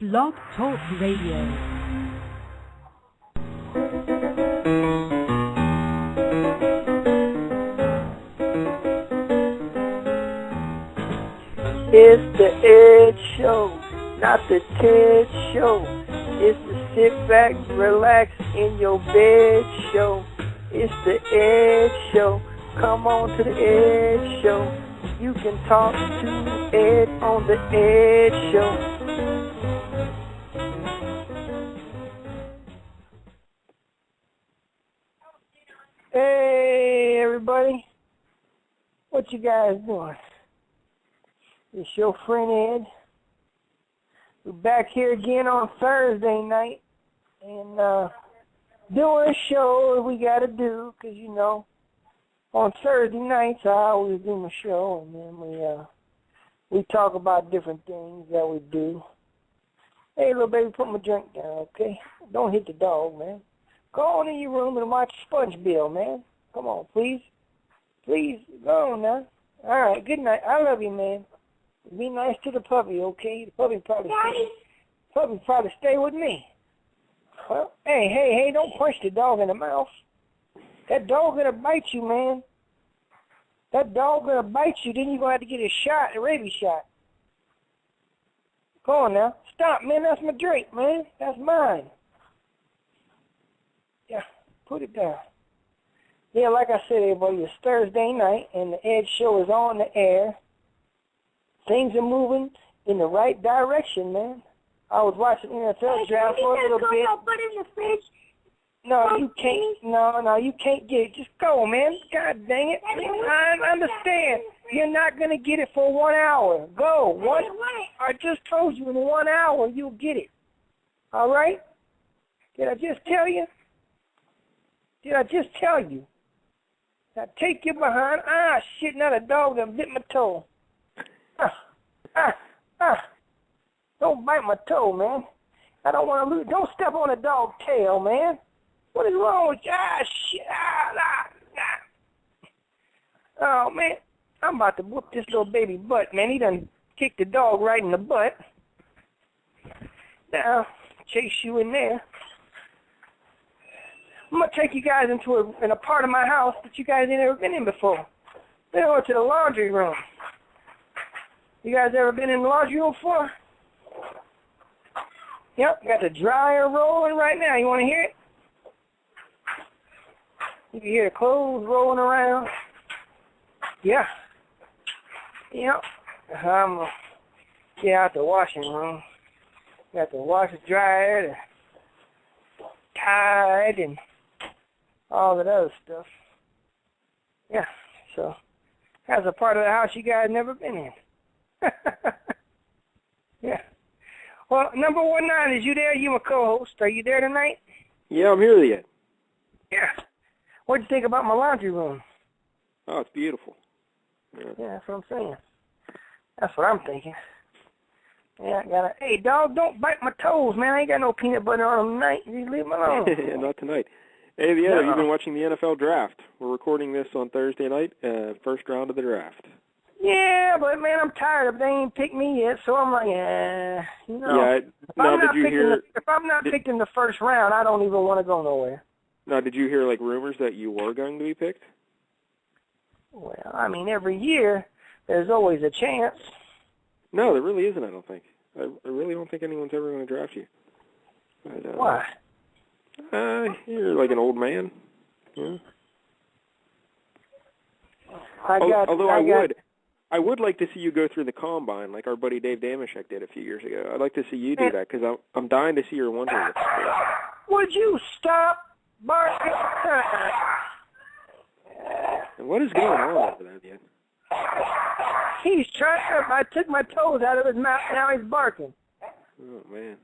Blog Talk Radio. It's the Ed Show, not the Ted Show. It's the sit back, relax in your bed show. It's the Ed Show. Come on to the Ed Show. You can talk to Ed on the Ed Show. Hey, everybody. What you guys doing? It's your friend Ed. We're back here again on Thursday night and doing a show that we got to do because, you know, on Thursday nights I always do my show and then we talk about different things that we do. Hey, little baby, put my drink down, okay? Don't hit the dog, man. Go on in your room and watch SpongeBob, man. Come on, please. Please, go on now. All right, good night. I love you, man. Be nice to the puppy, okay? The puppy probably stay with me. Well, hey, don't punch the dog in the mouth. That dog gonna bite you, man. That dog gonna bite you, then you're gonna have to get a shot, a rabies shot. Go on now. Stop, man. That's my drink, man. That's mine. Yeah, put it down. Yeah, like I said, everybody, it's Thursday night, and the Ed Show is on the air. Things are moving in the right direction, man. I was watching NFL draft for a little bit. Put in the fridge. No, you can't. No, you can't get it. Just go, man. God dang it. I understand. You're not going to get it for 1 hour. Go. I just told you in 1 hour you'll get it. All right? Did I just tell you? Now take your behind. Ah, shit, now the dog done bit my toe. Don't bite my toe, man. I don't want to lose. Don't step on a dog's tail, man. What is wrong with you? Ah, shit. Oh, man. I'm about to whoop this little baby butt, man. He done kicked the dog right in the butt. Now, chase you in there. I'm going to take you guys into a part of my house that you guys ain't ever been in before. We're going to the laundry room. You guys ever been in the laundry room before? Yep, got the dryer rolling right now. You want to hear it? You can hear the clothes rolling around. Yeah. Yep. I'm going to get out the washing room. Got the washer dryer, the Tide, and all that other stuff. Yeah, so that's a part of the house you guys never been in. Yeah. Well, number 19, is you there? You my co-host. Are you there tonight? Yeah, I'm here yet. Yeah. What'd you think about my laundry room? Oh, it's beautiful. Yeah, that's what I'm saying. That's what I'm thinking. Yeah, I gotta. Hey, dog, don't bite my toes, man. I ain't got no peanut butter on them tonight. You leave me alone. Not tonight. Hey, yeah, you've been watching the NFL draft. We're recording this on Thursday night, first round of the draft. Yeah, but man, I'm tired of it. They ain't picked me yet, so I'm like, you know. Yeah. If I'm not picked in the first round, I don't even want to go nowhere. Now, did you hear like rumors that you were going to be picked? Well, I mean, every year there's always a chance. No, there really isn't. I don't think. I really don't think anyone's ever going to draft you. But, why? You're like an old man. Yeah. I would like to see you go through the combine like our buddy Dave Damashek did a few years ago. I'd like to see you do that because I'm dying to see your Wonder. Would you stop barking? And what is going on over there, man? He's trying. I took my toes out of his mouth. Now he's barking. Oh man.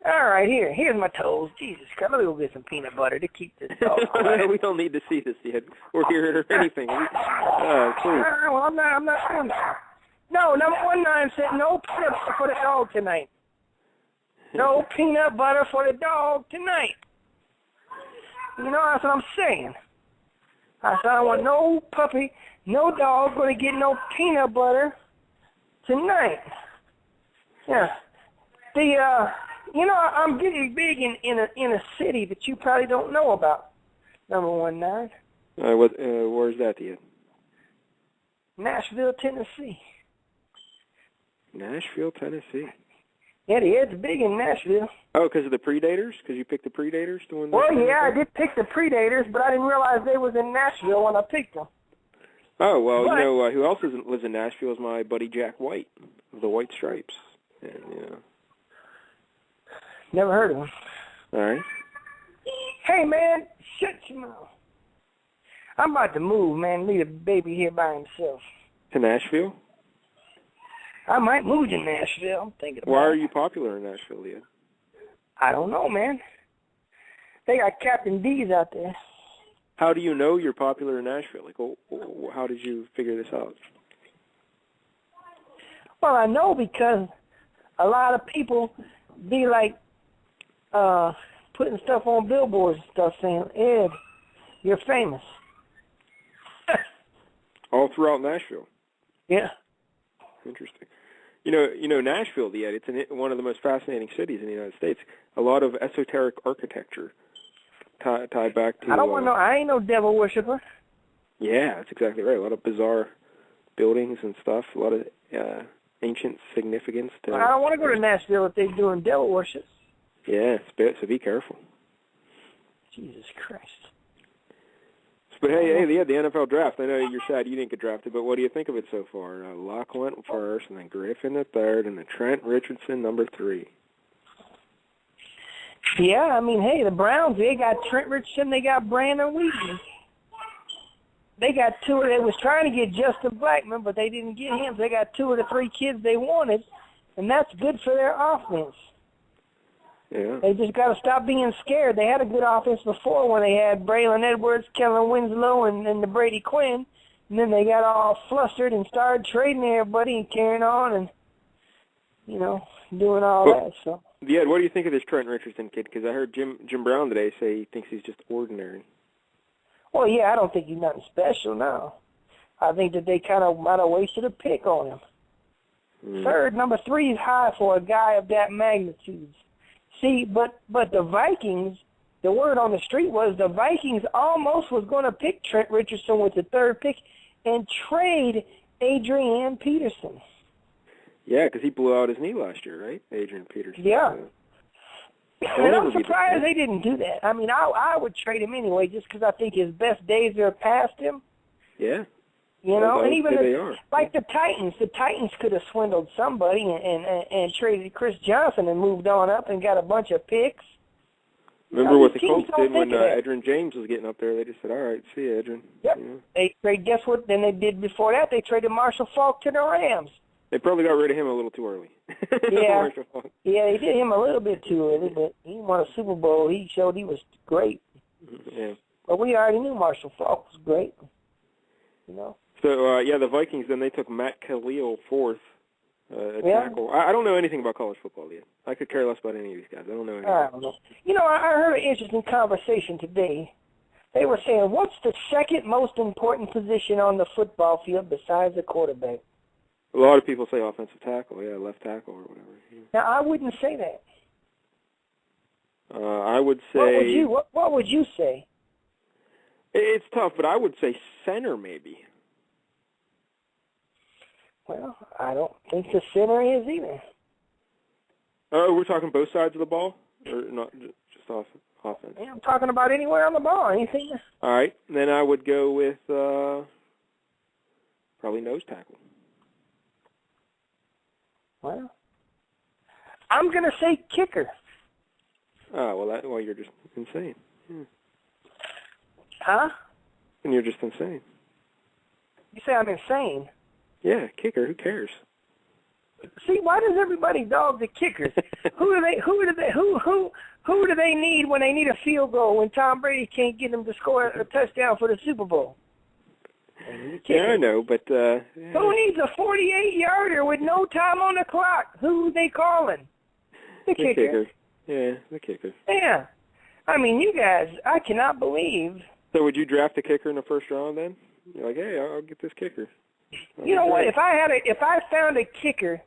All right, here's my toes. Jesus Christ, let me go get some peanut butter to keep this dog quiet. We don't need to see this yet, or hear it, or anything. Please. Well, I'm not. No, number 19 said no peanut butter for the dog tonight. No peanut butter for the dog tonight. You know, that's what I'm saying. I said I don't want no puppy, no dog going to get no peanut butter tonight. Yeah. I'm getting big in a city that you probably don't know about. Number 19. Where's that, Ian? Nashville, Tennessee. Nashville, Tennessee. Yeah, it's big in Nashville. Oh, because of the Predators? Because you picked the Predators to win? Well, yeah, I did pick the Predators, but I didn't realize they was in Nashville when I picked them. Oh, well, you know, who else lives in Nashville is my buddy Jack White of the White Stripes. And, Never heard of him. All right. Hey, man, shut your mouth. I'm about to move, man, leave the baby here by himself. To Nashville? I might move to Nashville. I'm thinking about Why are you popular in Nashville, Ian? I don't know, man. They got Captain D's out there. How do you know you're popular in Nashville? Like, how did you figure this out? Well, I know because a lot of people be like putting stuff on billboards and stuff saying, Ed, you're famous. All throughout Nashville? Yeah. Interesting. You know Nashville, Ed, it's one of the most fascinating cities in the United States. A lot of esoteric architecture tied back to... I don't want to know. I ain't no devil worshiper. Yeah, that's exactly right. A lot of bizarre buildings and stuff. A lot of ancient significance. I don't want to go to Nashville if they're doing devil worship. Yeah, so be careful. Jesus Christ. But hey, the NFL draft. I know you're sad you didn't get drafted, but what do you think of it so far? Locke went first, and then Griffin the third, and then Trent Richardson number 3. Yeah, I mean, hey, the Browns, they got Trent Richardson, they got Brandon Wheaton. They got they was trying to get Justin Blackman, but they didn't get him. So they got 2 of the 3 kids they wanted, and that's good for their offense. Yeah. They just got to stop being scared. They had a good offense before when they had Braylon Edwards, Kellen Winslow, and the Brady Quinn. And then they got all flustered and started trading everybody and carrying on and, doing all that. So. Yeah, what do you think of this Trent Richardson kid? Because I heard Jim Brown today say he thinks he's just ordinary. Well, yeah, I don't think he's nothing special now. I think that they kind of might have wasted a pick on him. Third, number 3 is high for a guy of that magnitude. See, but the Vikings, the word on the street was the Vikings almost was going to pick Trent Richardson with the 3rd pick and trade Adrian Peterson. Yeah, because he blew out his knee last year, right? Adrian Peterson. Yeah. And I'm surprised they didn't do that. I mean, I would trade him anyway just because I think his best days are past him. Yeah. And even like the Titans could have swindled somebody and traded Chris Johnson and moved on up and got a bunch of picks. Remember what the Colts did when Edgerrin James was getting up there? They just said, all right, see you, Edgerrin. Yep. Guess what? Then they did before that? They traded Marshall Faulk to the Rams. They probably got rid of him a little too early. Yeah. Yeah, they did him a little bit too early, but he won a Super Bowl. He showed he was great. Yeah. But we already knew Marshall Faulk was great. So, the Vikings, then they took Matt Khalil 4th at tackle. I don't know anything about college football yet. I could care less about any of these guys. I don't know anything. I don't know. I heard an interesting conversation today. They were saying, what's the second most important position on the football field besides the quarterback? A lot of people say offensive tackle, left tackle or whatever. Yeah. Now, I wouldn't say that. I would say... What would you say? It's tough, but I would say center maybe. Well, I don't think the center is either. Oh, we're talking both sides of the ball? Or not just offense? Yeah, I'm talking about anywhere on the ball. Anything? All right. Then I would go with probably nose tackle. Well, I'm going to say kicker. Oh, well, you're just insane. Yeah. Huh? And you're just insane. You say I'm insane? Yeah, kicker. Who cares? See, why does everybody dog the kickers? Who do they need when they need a field goal when Tom Brady can't get them to score a touchdown for the Super Bowl? Yeah, I know, but who needs a 48-yarder with no time on the clock? Who they calling? The kicker. Yeah, the kicker. Yeah. I mean, you guys, I cannot believe. So would you draft a kicker in the first round then? You're like, hey, I'll get this kicker. You know what? If I found a kicker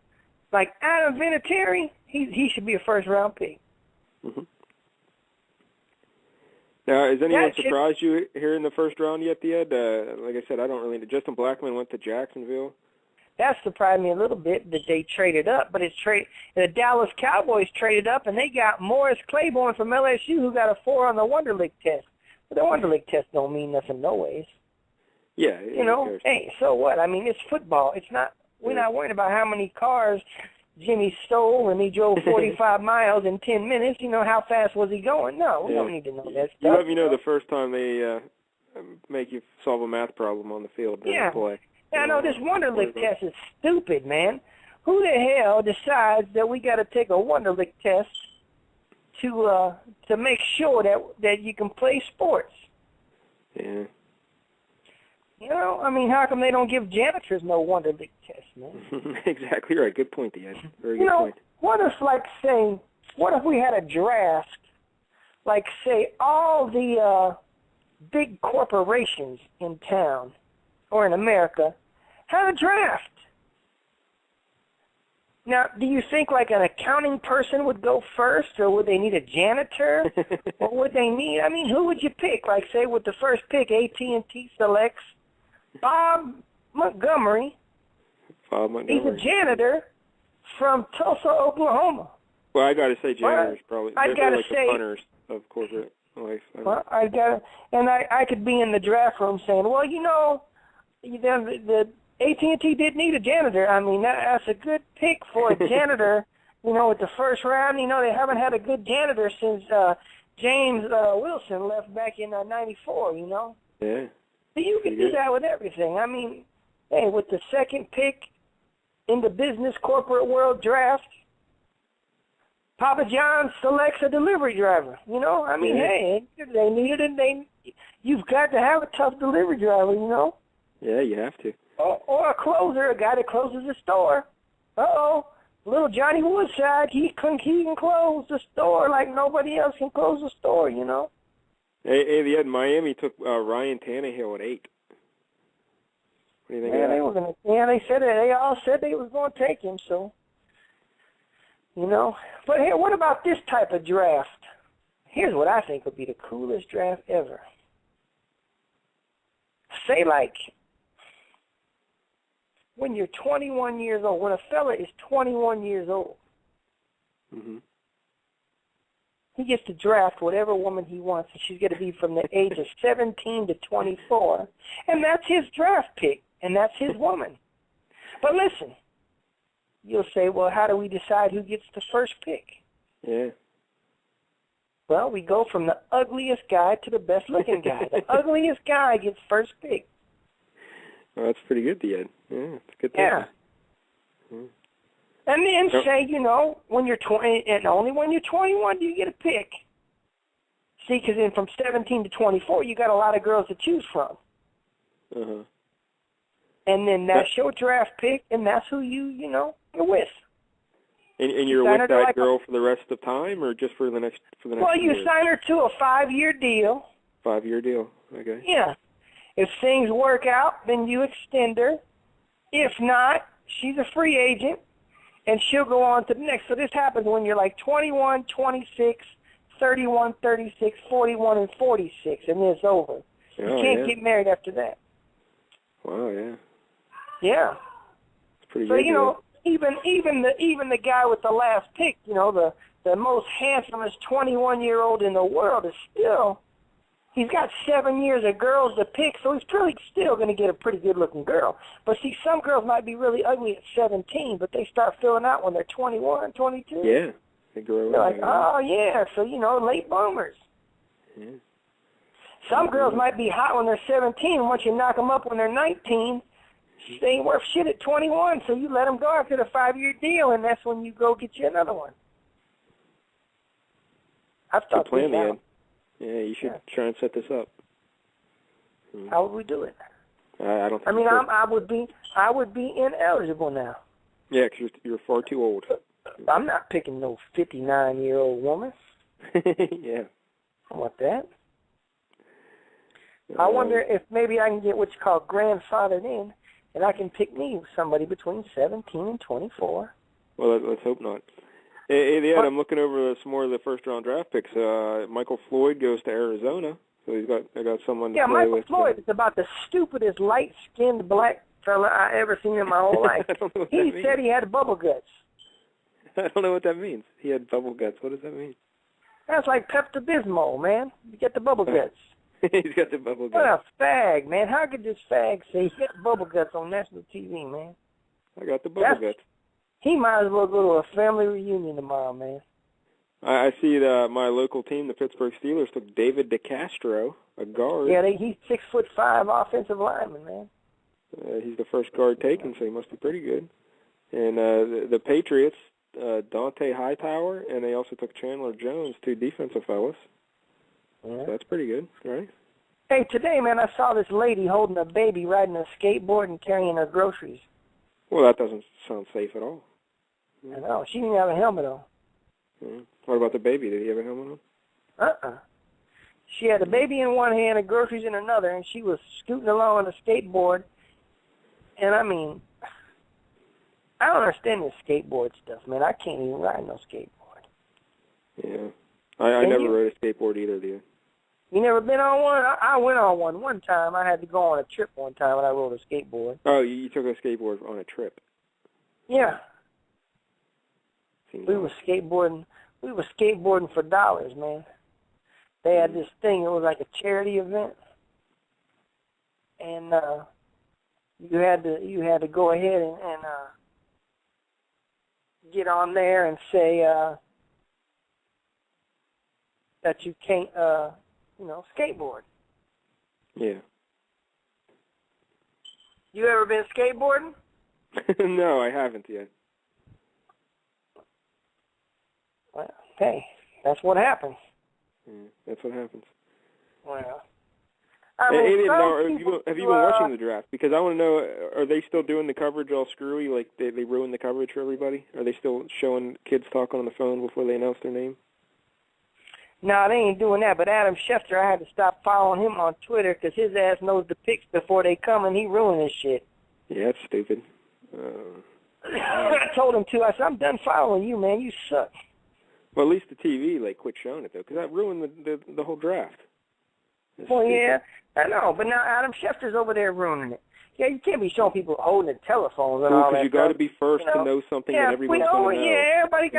Like Adam Vinatieri, he should be a first-round pick. Mm-hmm. Now, has anyone surprised you here in the first round yet, Ed? Like I said, I don't really know. Justin Blackmon went to Jacksonville. That surprised me a little bit that they traded up, but the Dallas Cowboys traded up, and they got Morris Claiborne from LSU, who got a 4 on the Wonderlic test. But the Wonderlic test don't mean nothing no ways. Yeah. You know, hey, so what? I mean, it's football. It's not. We're not worried about how many cars Jimmy stole and he drove 45 miles in 10 minutes. You know, how fast was he going? No, we don't need to know that stuff. You let me know the first time they make you solve a math problem on the field during the play. Yeah, no, this Wonderlic test is stupid, man. Who the hell decides that we got to take a Wonderlic test to make sure that you can play sports? Yeah. You know, I mean, how come they don't give janitors no Wonderlic test, man? Exactly right. Good point, Ed. Very good point. What if we had a draft, like, say, all the big corporations in town or in America had a draft? Now, do you think like an accounting person would go first, or would they need a janitor? Or would they need, I mean, who would you pick? Like, say, with the first pick, AT&T selects Bob Montgomery. He's a janitor from Tulsa, Oklahoma. Well, I got to say janitors probably. They're like the punters of corporate life. Well, I could be in the draft room saying, well, you know, the AT&T did need a janitor. I mean, that's a good pick for a janitor. You know, with the first round, you know, they haven't had a good janitor since James Wilson left back in '94. You know. Yeah. So you can do that with everything. I mean, hey, with the second pick in the business corporate world draft, Papa John selects a delivery driver. You know, I mean, hey, they needed it. You've got to have a tough delivery driver. You know. Yeah, you have to. Or a closer, a guy that closes the store. Little Johnny Woodside, he can close the store like nobody else can close the store, you know. Hey, Miami took Ryan Tannehill at 8. What do you think of that? They all said they was going to take him, so, you know. But hey, what about this type of draft? Here's what I think would be the coolest draft ever. Say, like, when you're 21 years old, when a fella is 21 years old, he gets to draft whatever woman he wants, and she's going to be from the age of 17 to 24, and that's his draft pick, and that's his woman. But listen, you'll say, well, how do we decide who gets the first pick? Yeah. Well, we go from the ugliest guy to the best-looking guy. The ugliest guy gets first pick. Well, that's pretty good, Ed. Yeah, it's a good thing. Yeah. And then say, you know, when you're 20, and only when you're 21 do you get a pick. See, because then from 17 to 24, you got a lot of girls to choose from. And then that's your draft pick, and that's who you're with. And you're with that girl for the rest of time, or just for the next? Well, you sign her to a 5-year deal. 5-year deal. Okay. Yeah. If things work out, then you extend her. If not, she's a free agent, and she'll go on to the next. So this happens when you're like 21, 26, 31, 36, 41, and 46, and then it's over. You can't get married after that. Wow, yeah. Yeah. It's pretty so, good. You know, even the guy with the last pick, you know, the most handsomest 21-year-old in the world is still, he's got 7 years of girls to pick, so he's probably still going to get a pretty good-looking girl. But see, some girls might be really ugly at 17, but they start filling out when they're 21, 22. Yeah, they grow up. They're like, oh, yeah, so, you know, late bloomers. Yeah. Some girls might be hot when they're 17, and once you knock them up when they're 19, they ain't worth shit at 21, so you let them go after the 5-year deal, and that's when you go get you another one. I've thought this out. Yeah, you should try and set this up. How would we do it? I don't think. I mean, I would be ineligible now. Yeah, because you're far too old. I'm not picking no 59-year-old woman. Yeah. I want that. I wonder if maybe I can get what's called grandfathered in, and I can pick me somebody between 17 and 24. Well, let's hope not. Hey, Ed, I'm looking over some more of the first-round draft picks. Michael Floyd goes to Arizona, so I got someone to play Michael with. Floyd is about the stupidest light-skinned black fella I ever seen in my whole life. I don't know what He that means. said he had bubble guts. I don't know what that means. He had bubble guts. What does that mean? That's like Pepto-Bismol, man. You get the bubble guts. He's got the bubble What guts. a fag, man. How could this fag say he got bubble guts on national TV, man? I got the bubble guts. He might as well go to a family reunion tomorrow, man. I see that my local team, the Pittsburgh Steelers, took David DeCastro, a guard. Yeah, he's 6'5" offensive lineman, man. He's the first guard taken, so he must be pretty good. And the Patriots, Dante Hightower, and they also took Chandler Jones, two defensive fellas. Yeah. So that's pretty good, right? Hey, today, man, I saw this lady holding a baby riding a skateboard and carrying her groceries. Well, that doesn't sound safe at all. I know. She didn't have a helmet on. What about the baby? Did he have a helmet on? She had the baby in one hand and groceries in another, and she was scooting along on a skateboard. And, I mean, I don't understand this skateboard stuff, man. I can't even ride no skateboard. Yeah. I never rode a skateboard either, dude. You never been on one? I went on one time. I had to go on a trip one time when I rode a skateboard. Oh, you took a skateboard on a trip? Yeah. Seems We were skateboarding for dollars, man. They had this thing. It was like a charity event, and you had to go ahead and get on there and say that you can't, skateboard. Yeah. You ever been skateboarding? No, I haven't yet. Well, hey, that's what happens. Yeah, that's what happens. Well, Have you been watching the draft? Because I want to know, are they still doing the coverage all screwy, like they ruined the coverage for everybody? Are they still showing kids talking on the phone before they announce their name? No, they ain't doing that, but Adam Schefter, I had to stop following him on Twitter because his ass knows the picks before they come, and he ruined his shit. Yeah, that's stupid. I told him to. I said, I'm done following you, man. You suck. Well, at least the TV, quit showing it, though, because that ruined the whole draft. Well, yeah, I know, but now Adam Schefter's over there ruining it. Yeah, you can't be showing people holding the telephones and all that. Because you got to be first to know something that everyone's going to know. Yeah, everybody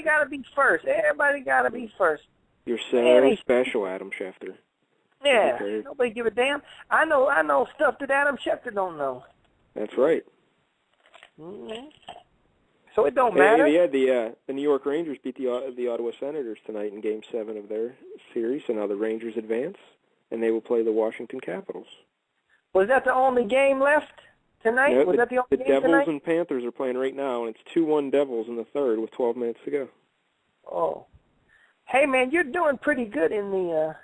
got to be first. Everybody got to be first. You're so special, Adam Schefter. Yeah, nobody give a damn. I know stuff that Adam Schefter don't know. That's right. Mm-hmm. So it don't matter. Yeah, the New York Rangers beat the Ottawa Senators tonight in Game 7 of their series, so now the Rangers advance, and they will play the Washington Capitals. Was that the only game left tonight? No, Was that the only game Devils tonight? and Panthers are playing right now, and it's 2-1 Devils in the third with 12 minutes to go. Oh. Hey, man, you're doing pretty good in the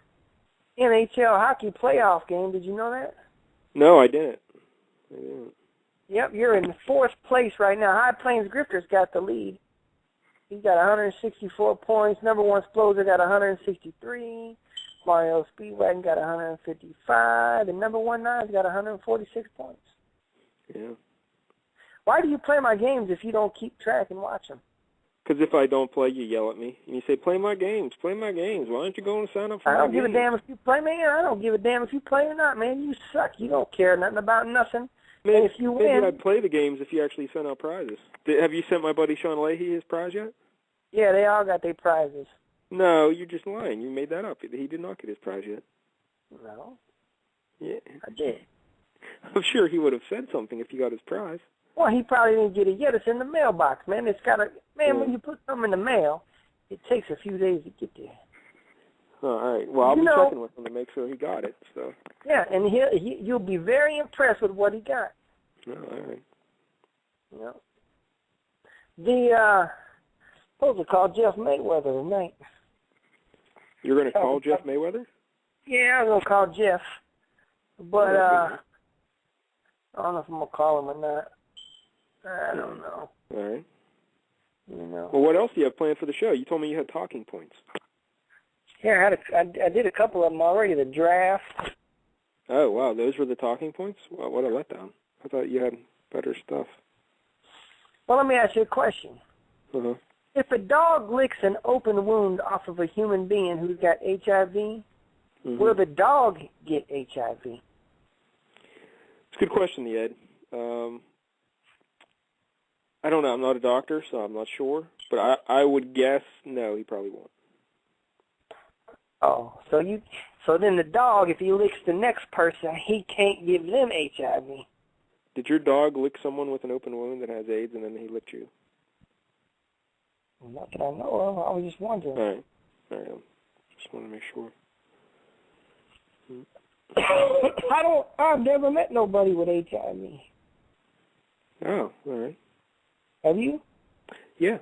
NHL hockey playoff game. Did you know that? No, I didn't. Yep, you're in fourth place right now. High Plains Grifter's got the lead. He's got 164 points. Number one Sploser got 163. Mario Speedwagon got 155. And number one Nine's got 146 points. Yeah. Why do you play my games if you don't keep track and watch them? Because if I don't play, you yell at me. And you say, play my games, play my games. Why don't you go and sign up for my games? I don't give a damn if you play, man. I don't give a damn if you play or not, man. You suck. You don't care nothing about nothing. Man, and if you win, maybe I'd play the games if you actually sent out prizes. Have you sent my buddy Sean Leahy his prize yet? Yeah, they all got their prizes. No, you're just lying. You made that up. He did not get his prize yet. No. Yeah. I did. I'm sure he would have said something if he got his prize. Well, he probably didn't get it yet. It's in the mailbox, man. It's got a when you put something in the mail, it takes a few days to get there. Oh, all right. Well, I'll be checking with him to make sure he got it. So. Yeah, and you'll be very impressed with what he got. Oh, all right. Yeah. Supposed to call Jeff Mayweather tonight. You're going to call Jeff Mayweather? Yeah, I'm going to call Jeff. But I don't know if I'm going to call him or not. I don't know. All right. You know. Well, what else do you have planned for the show? You told me you had talking points. Yeah, I did a couple of them already. The draft. Oh, wow. Those were the talking points? Well, what a letdown. I thought you had better stuff. Well, let me ask you a question. Uh-huh. If a dog licks an open wound off of a human being who's got HIV, will the dog get HIV? It's a good question, Ed. I don't know. I'm not a doctor, so I'm not sure. But I would guess no, he probably won't. Oh, so then the dog, if he licks the next person, he can't give them HIV. Did your dog lick someone with an open wound that has AIDS, and then he licked you? Not that I know of. I was just wondering. All right. Just want to make sure. I've never met nobody with HIV. Oh, all right. Have you? Yeah.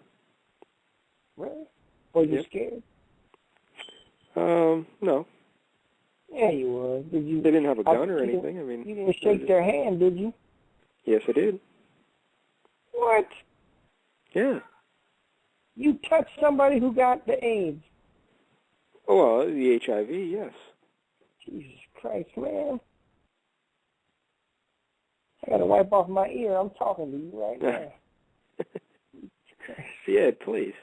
Really? Were you scared? No. Yeah, you were. Did you? They didn't have a gun or anything. You didn't shake their hand, did you? Yes, I did. What? Yeah. You touched somebody who got the AIDS. Oh, well, the HIV, yes. Jesus Christ, man. I got to wipe off my ear. I'm talking to you right now. Yeah, please.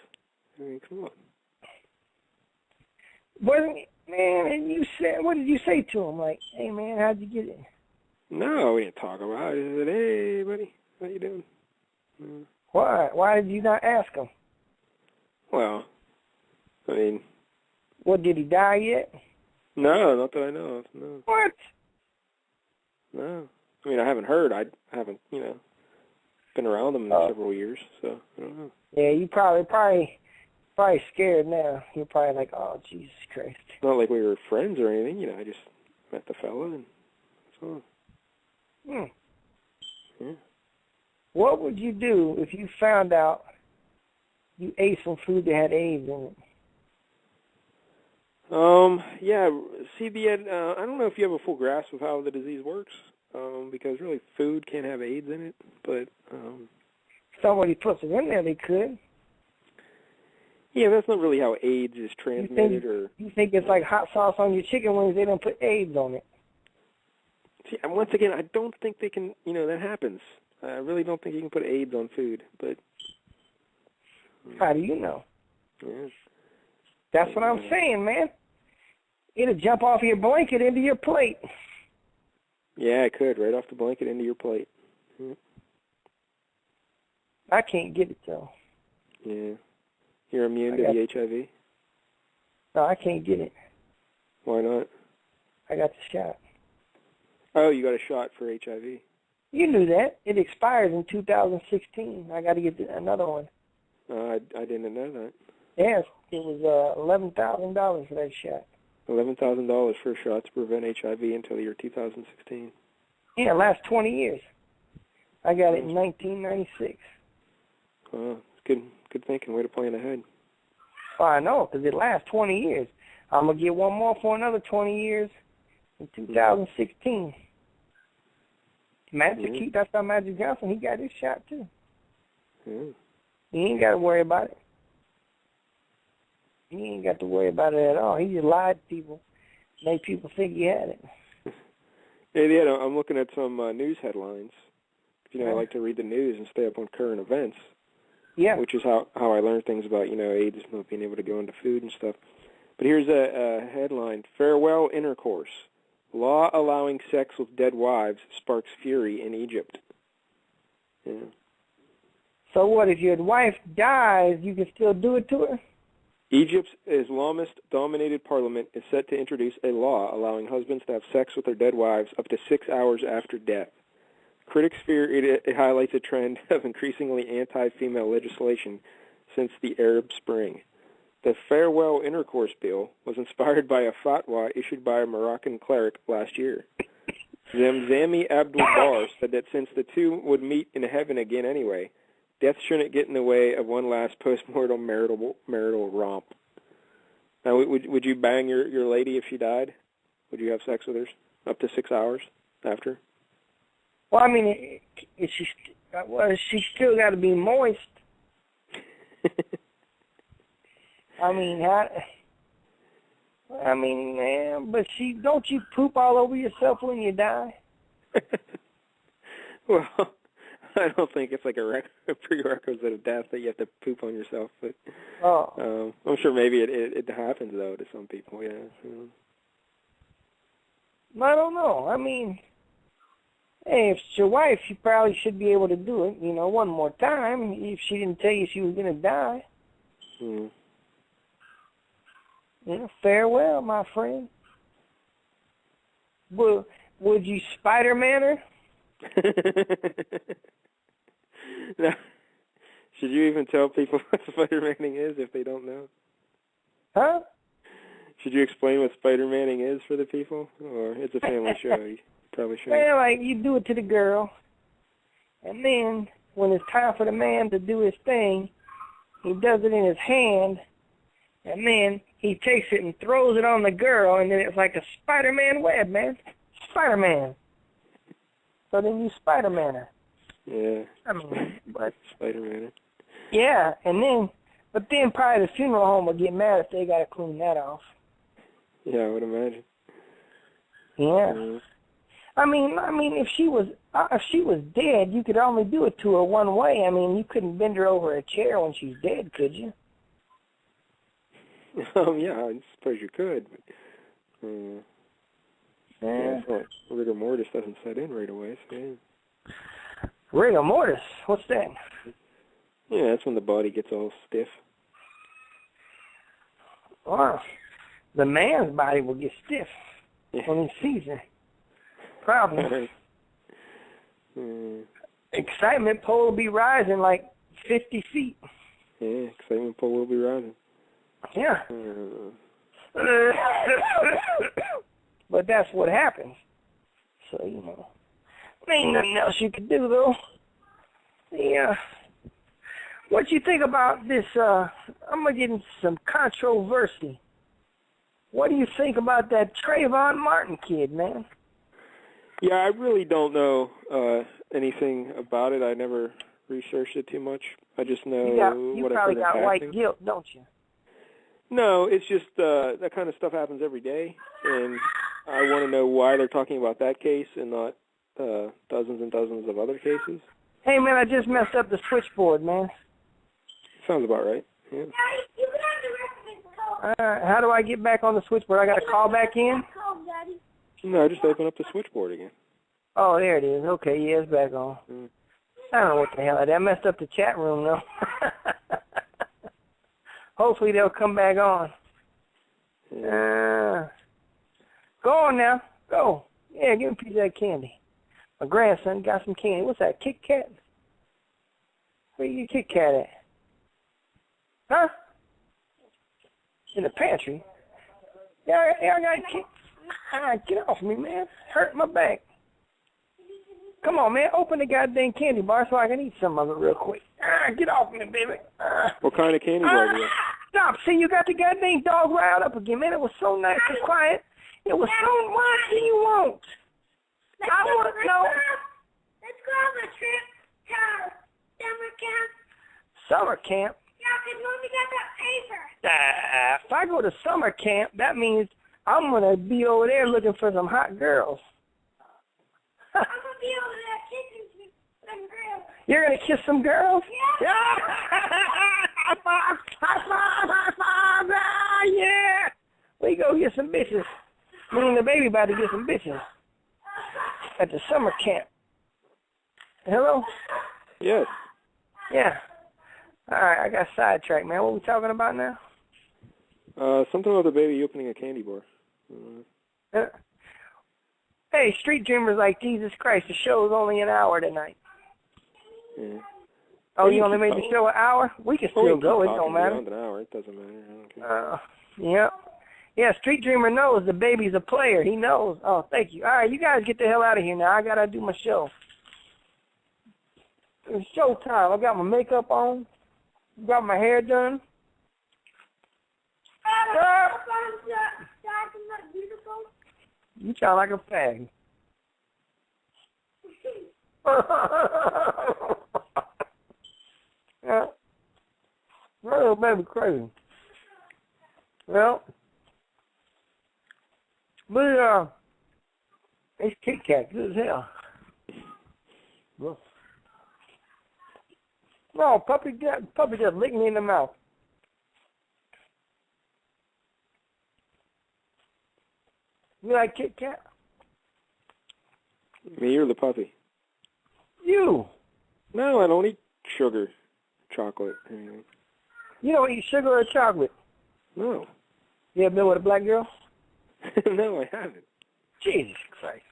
I mean, come on. Man, and you said, what did you say to him? Like, hey, man, how'd you get it? No, we didn't talk about it. I said, hey, buddy, how you doing? Why? Why did you not ask him? Well, I mean... What, did he die yet? No, not that I know of, no. What? No. I mean, I haven't heard. I haven't, been around them in several years, so I don't know. Yeah, you probably scared now. You're probably like, oh, Jesus Christ. It's not like we were friends or anything, I just met the fella and so on. Yeah. What would you do if you found out you ate some food that had AIDS in it? Yeah, see, I don't know if you have a full grasp of how the disease works, because really food can't have AIDS in it, but... Somebody puts it in there, they could. Yeah, that's not really how AIDS is transmitted. You think it's like hot sauce on your chicken wings, they don't put AIDS on it? See, and once again, I don't think they can, that happens. I really don't think you can put AIDS on food, but... How do you know? Yeah. That's what I'm saying, man. It'll jump off your blanket into your plate. Yeah, it could, right off the blanket into your plate. Yeah. I can't get it, though. Yeah. You're immune to the HIV? No, I can't get it. Why not? I got the shot. Oh, you got a shot for HIV? You knew that. It expires in 2016. I got to get another one. I didn't know that. Yes, it was $11,000 for that shot. $11,000 for a shot to prevent HIV until the year 2016. Yeah, last 20 years. I got it in 1996. It's good thinking. Way to plan ahead. Oh, I know, because it lasts 20 years. I'm going to get one more for another 20 years in 2016. Magic, that's how Magic Johnson, he got his shot, too. Yeah. He ain't got to worry about it. He ain't got to worry about it at all. He just lied to people, made people think he had it. Hey, I'm looking at some news headlines. I like to read the news and stay up on current events. Yeah. Which is how I learn things about, AIDS, not being able to go into food and stuff. But here's a headline: Farewell Intercourse. Law allowing sex with dead wives sparks fury in Egypt. Yeah. So what, if your wife dies, you can still do it to her? Egypt's Islamist-dominated parliament is set to introduce a law allowing husbands to have sex with their dead wives up to 6 hours after death. Critics fear it highlights a trend of increasingly anti-female legislation since the Arab Spring. The Farewell Intercourse Bill was inspired by a fatwa issued by a Moroccan cleric last year. Zamzami Abdul-Bar said that since the two would meet in heaven again anyway, death shouldn't get in the way of one last post-mortem marital romp. Now, would you bang your lady if she died? Would you have sex with her up to 6 hours after? Well, I mean, she still got to be moist. Man, but don't you poop all over yourself when you die? Well, I don't think it's like a prerequisite of death that you have to poop on yourself. But I'm sure maybe it happens though to some people. Yeah. I don't know. I mean, hey, if it's your wife, you probably should be able to do it. One more time if she didn't tell you she was gonna die. Farewell, my friend. Would you Spider-Man her? No. Should you even tell people what Spider-Maning is if they don't know? Huh? Should you explain what Spider-Maning is for the people? Or it's a family show, you probably should. Well, like, you do it to the girl, and then when it's time for the man to do his thing, he does it in his hand, and then he takes it and throws it on the girl, and then it's like a Spider-Man web, man. Spider-Man. So then you Spider-Man her. Yeah. I mean, but... Spider-Man. Yeah, but then probably the funeral home will get mad if they got to clean that off. Yeah, I would imagine. Yeah. I mean, if she was dead, you could only do it to her one way. I mean, you couldn't bend her over a chair when she's dead, could you? Yeah, I suppose you could. But, yeah. Rigor mortis doesn't set in right away. So yeah. Rigor mortis? What's that? Yeah, that's when the body gets all stiff. Well, the man's body will get stiff when he sees her. Probably. Excitement pole will be rising like 50 feet. Yeah, excitement pole will be rising. Yeah. But that's what happens. So, ain't nothing else you could do, though. Yeah. What you think about this? I'm going to get into some controversy. What do you think about that Trayvon Martin kid, man? Yeah, I really don't know anything about it. I never researched it too much. I just know you what I've probably heard got in white passing. guilt, don't you? No, it's just that kind of stuff happens every day, and I want to know why they're talking about that case and not dozens and dozens of other cases. Hey, man, I just messed up the switchboard, man. Sounds about right. Yeah. How do I get back on the switchboard? I got to call back in? No, just open up the switchboard again. Oh, there it is. Okay, yeah, it's back on. I don't know what the hell I did. I messed up the chat room, though. Hopefully they'll come back on. Go on now. Go. Yeah, give me a piece of that candy. My grandson got some candy. What's that, Kit Kat? Where you get Kit Kat at? Huh? In the pantry? Yeah, I got Kit. Get off me, man. Hurt my back. Come on, man. Open the goddamn candy bar so I can eat some of it real quick. Get off me, baby. What kind of candy bar do you have? Stop. See, you got the goddamn dog riled up again, man. It was so nice and quiet. It was so... What do you want? I want to know... Let's go on a trip to summer camp. Summer camp? Yeah, because Mommy got that paper. If I go to summer camp, that means I'm going to be over there looking for some hot girls. I'm going to be over there kissing some girls. You're going to kiss some girls? Yeah. High five! High five! High five! Yeah! We go get some bitches. Me and the baby about to get some bitches at the summer camp. Hello? Yes. Yeah. All right, I got sidetracked, man. What are we talking about now? Something about the baby opening a candy bar. Hey, Street Dreamers like Jesus Christ. The show's only an hour tonight. Yeah. Oh, you only made the show an hour? We can still go. It don't matter. An hour. It doesn't matter. I don't care. Yeah. Yeah, Street Dreamer knows the baby's a player. He knows. Oh, thank you. All right, you guys get the hell out of here now. I got to do my show. It's showtime. I got my makeup on. Got my hair done. You sound like a fag. Yeah. Little baby crazy. Well, but it's Kit Kat, good as hell. Well, No, puppy just licked me in the mouth. You like Kit Kat? Me or the puppy? You. No, I don't eat sugar, chocolate, anything. You don't eat sugar or chocolate? No. You ever been with a black girl? No, I haven't. Jesus Christ.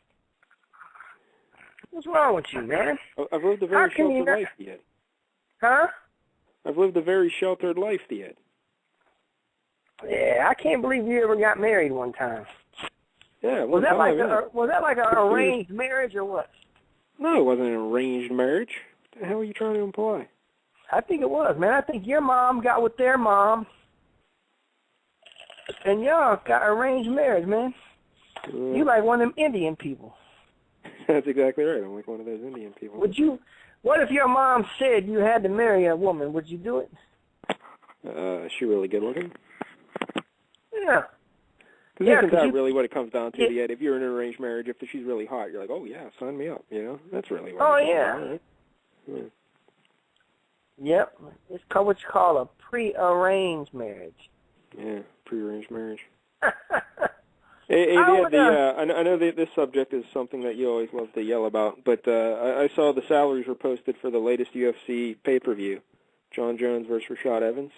What's wrong with you, man? I've lived a very sheltered life, Ed. Huh? I've lived a very sheltered life, Ed. Yeah, I can't believe you ever got married one time. Yeah, was that like an arranged marriage or what? No, it wasn't an arranged marriage. What the hell are you trying to imply? I think it was, man. I think your mom got with their mom, and y'all got arranged marriage, man. You like one of them Indian people. That's exactly right. I'm like one of those Indian people. What if your mom said you had to marry a woman? Would you do it? Is she really good looking? Yeah. Because isn't that really what it comes down to, Ed? If you're in an arranged marriage, if she's really hot, you're like, oh, yeah, sign me up, you know? That's really what it is, right? Yeah. Yep. It's called what you call a pre-arranged marriage. Yeah, pre-arranged marriage. I know that this subject is something that you always love to yell about, but I saw the salaries were posted for the latest UFC pay-per-view, John Jones versus Rashad Evans.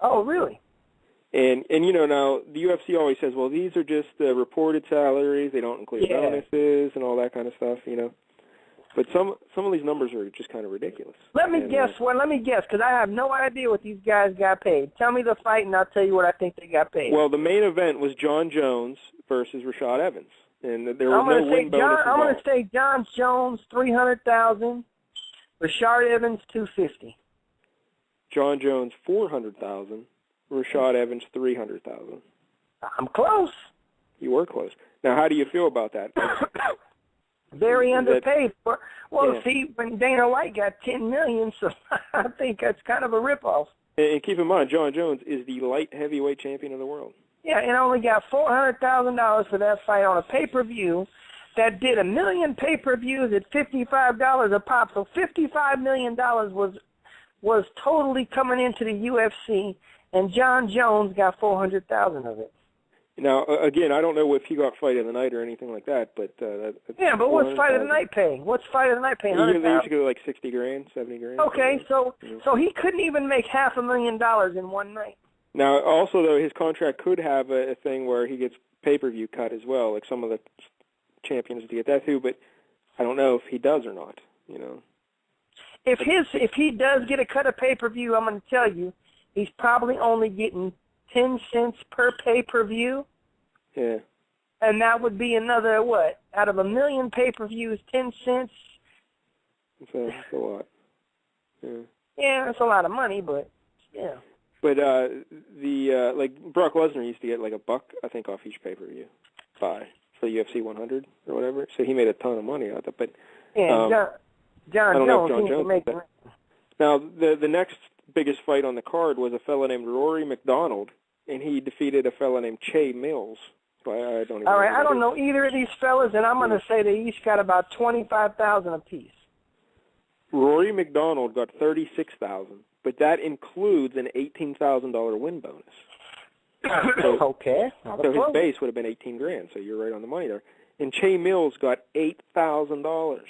Oh, really? And you know, now, the UFC always says, well, these are just reported salaries, they don't include bonuses and all that kind of stuff, you know. But some of these numbers are just kind of ridiculous. Let me guess, because I have no idea what these guys got paid. Tell me the fight, and I'll tell you what I think they got paid. Well, the main event was John Jones versus Rashad Evans, and there was no win bonus involved. I'm going to say John Jones, $300,000, Rashad Evans, $250,000. John Jones, $400,000, Rashad Evans, $300,000. I'm close. You were close. Now, how do you feel about that? Very underpaid. See, when Dana White got $10 million, so I think that's kind of a ripoff. And keep in mind, John Jones is the light heavyweight champion of the world. Yeah, and only got $400,000 for that fight on a pay-per-view that did 1 million pay-per-views at $55 a pop. So $55 million was totally coming into the UFC, and John Jones got $400,000 of it. Now, again, I don't know if he got fight of the night or anything like that, but but what's fight of the night pay? What's fight of the night pay? They usually go like $60,000, $70,000. Okay, so he couldn't even make $500,000 in one night. Now, also though, his contract could have a thing where he gets pay-per-view cut as well, like some of the champions do get that too. But I don't know if he does or not. You know, if he does get a cut of pay-per-view, I'm going to tell you, he's probably only getting 10 cents per pay-per-view. Yeah. And that would be another, what? Out of 1 million pay-per-views, 10 cents? That's a lot. Yeah. Yeah, that's a lot of money, but, yeah. But like Brock Lesnar used to get like $1, I think, off each pay-per-view for the UFC 100 or whatever. So he made a ton of money out of it. But John Jones seems to make it. Now, the next biggest fight on the card was a fella named Rory McDonald, and he defeated a fella named Che Mills. So I don't even All right, I don't know either of these fellas, and I'm going to say they each got about $25,000 apiece. Rory McDonald got $36,000, but that includes an $18,000 win bonus. Okay. So his base would have been $18,000. So you're right on the money there. And Che Mills got $8,000.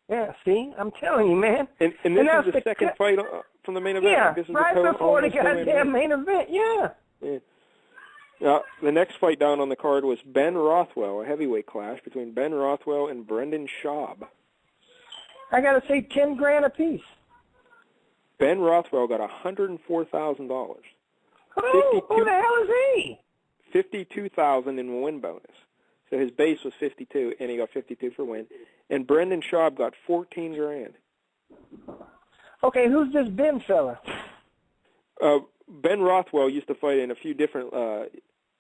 Yeah, see, I'm telling you, man. And this is the second fight from the main event. Yeah, like this is right before the goddamn main event. Yeah. The next fight down on the card was Ben Rothwell, a heavyweight clash between Ben Rothwell and Brendan Schaub. I got to say $10,000 apiece. Ben Rothwell got $104,000. Who the hell is he? $52,000 in win bonus. So his base was $52,000, and he got $52,000 for win. And Brendan Schaub got $14,000. Okay, who's this Ben fella? Ben Rothwell used to fight in a few different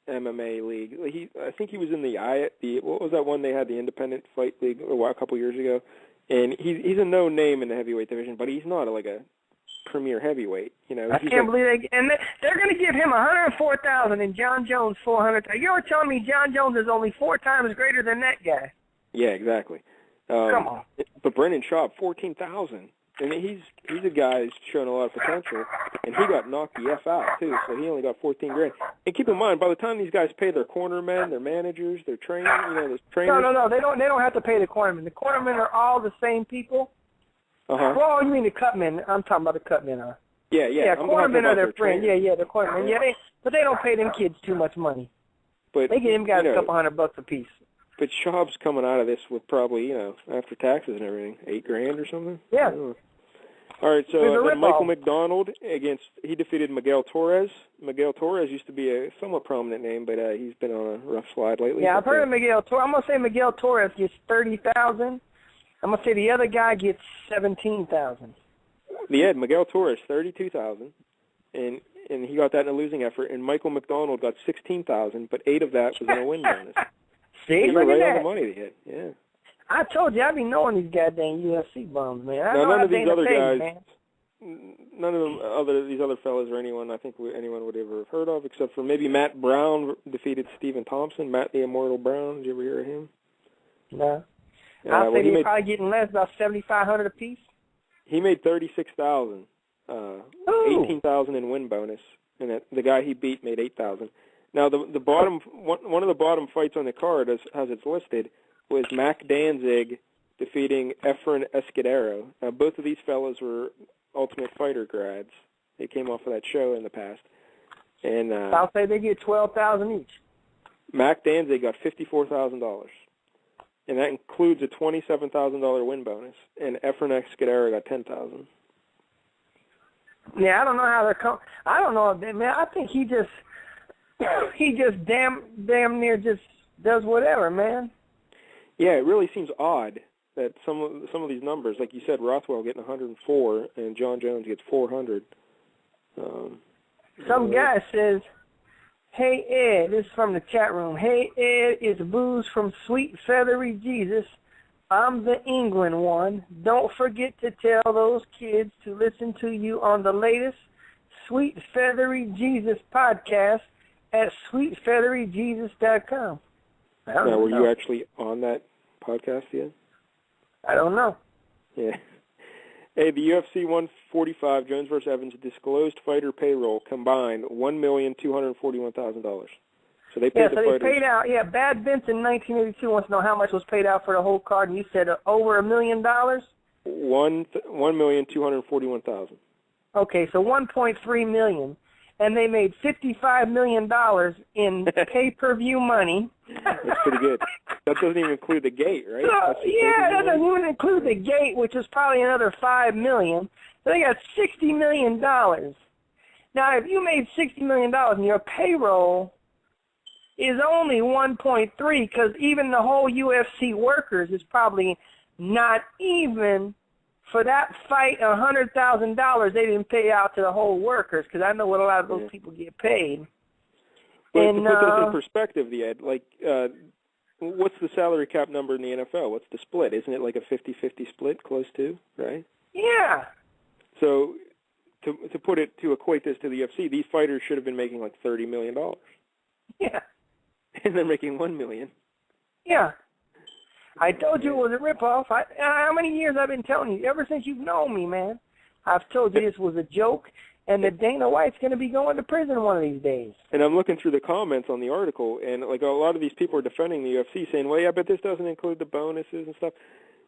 MMA leagues. I think he was in what was that one they had, the Independent Fight League a couple years ago? And he's a known name in the heavyweight division, but he's not like a premier heavyweight. You know, I can't believe they're going to give him $104,000 and John Jones $400,000. You're telling me John Jones is only 4 times greater than that guy? Yeah, exactly. Come on. But Brendan Schaub, $14,000. And he's a guy who's shown a lot of potential, and he got knocked the F out, too, so he only got $14,000. And keep in mind, by the time these guys pay their cornermen, their managers, their trainers, the trainers... No, they don't have to pay the cornermen. The cornermen are all the same people. Uh-huh. Well, you mean the cutmen. I'm talking about the cutmen. Yeah. Yeah, cornermen are their friends. Yeah, the cornermen. Yeah, but they don't pay them kids too much money. But they give them guys a couple $100 a piece. But Schaub's coming out of this with probably, after taxes and everything, $8,000 or something. Yeah. All right, so Michael McDonald he defeated Miguel Torres. Miguel Torres used to be a somewhat prominent name, but he's been on a rough slide lately. Yeah, I've heard of Miguel Torres. I'm going to say Miguel Torres gets $30,000. I'm going to say the other guy gets $17,000. Yeah, Miguel Torres, $32,000, and he got that in a losing effort. And Michael McDonald got $16,000, but $8,000 of that was in a win bonus. See, look at right that. on the money they hit. Yeah. I told you, I be knowing these goddamn UFC bums, man. I now, know none how of these other pay, guys, man. none of these other fellas or anyone I think anyone would ever have heard of, except for maybe Matt Brown defeated Stephen Thompson. Matt the Immortal Brown. Did you ever hear of him? No. I'd say they're probably getting less, about $7,500 a piece. He made $36,000, $18,000 in win bonus, and the guy he beat made $8,000. Now the bottom one of the bottom fights on the card, as it's listed, was Mac Danzig defeating Efren Escudero. Now both of these fellas were Ultimate Fighter grads. They came off of that show in the past, and I'll say they get $12,000 each. Mac Danzig got $54,000. And that includes a $27,000 win bonus, and Efren Escudero got $10,000. Yeah, I don't know how they're I don't know, man. I think he just damn near just does whatever, man. Yeah, it really seems odd that some of these numbers, like you said, Rothwell getting 104 and John Jones gets 400. Some guy says, "Hey Ed," this is from the chat room. "Hey Ed, it's Booze from Sweet Feathery Jesus. I'm the England one. Don't forget to tell those kids to listen to you on the latest Sweet Feathery Jesus podcast at sweetfeatheryjesus.com. Now, were you actually on that podcast yet? I don't know. Yeah. Hey, the UFC 145 Jones vs. Evans disclosed fighter payroll combined $1,241,000. So they paid the fighters. They paid out. Yeah, Bad Vince in 1982 wants to know how much was paid out for the whole card, and you said over $1 million. $1,241,000. Okay, so $1.3 million, and they made $55 million in pay-per-view money. That's pretty good. That doesn't even include the gate, right? That doesn't even include the gate, which is probably another $5 million. So they got $60 million. Now, if you made $60 million and your payroll is only 1.3, because even the whole UFC workers is probably not even for that fight $100,000 they didn't pay out to the whole workers, because I know what a lot of those people get paid. But to put this in perspective, Ed, what's the salary cap number in the NFL? What's the split? Isn't it like a 50-50 split, close to, right? Yeah. So to equate this to the UFC, these fighters should have been making like $30 million. Yeah. And they're making $1 million. Yeah. I told you it was a ripoff. How many years I've been telling you? Ever since you've known me, man. I've told you this was a joke, and that Dana White's going to be going to prison one of these days. And I'm looking through the comments on the article, and like a lot of these people are defending the UFC, saying, "Well, yeah, but this doesn't include the bonuses and stuff."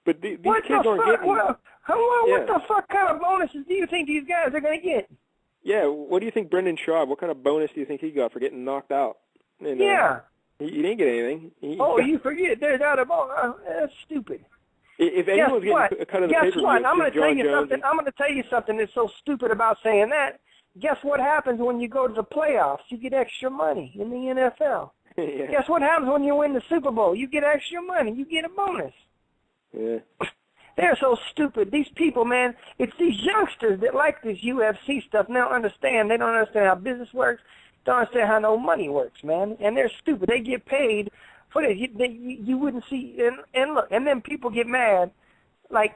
But these kids aren't getting. What the fuck kind of bonuses do you think these guys are going to get? Yeah. What do you think Brendan Schaub? What kind of bonus do you think he got for getting knocked out? And, yeah. He didn't get anything. You forget. There's out of all. That's stupid. If anyone's getting a cut of the pay-per-view, guess what? I'm going to tell you Jones something. I'm going to tell you something that's so stupid about saying that. Guess what happens when you go to the playoffs? You get extra money in the NFL. Yeah. Guess what happens when you win the Super Bowl? You get extra money. You get a bonus. Yeah. They're so stupid. These people, man, it's these youngsters that like this UFC stuff. They don't understand. They don't understand how business works. Don't understand how no money works, man. And they're stupid. They get paid for this. You wouldn't see. And look, and then people get mad. Like,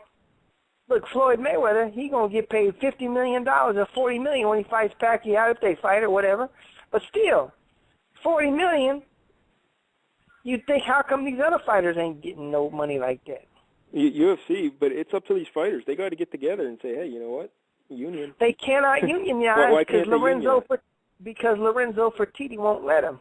look, Floyd Mayweather, he going to get paid $50 million or $40 million when he fights Pacquiao, if they fight or whatever. But still, $40 million, you'd think, how come these other fighters ain't getting no money like that? UFC, but it's up to these fighters. They got to get together and say, hey, you know what? Union. They cannot unionize why can't because Lorenzo Fertitti won't let him.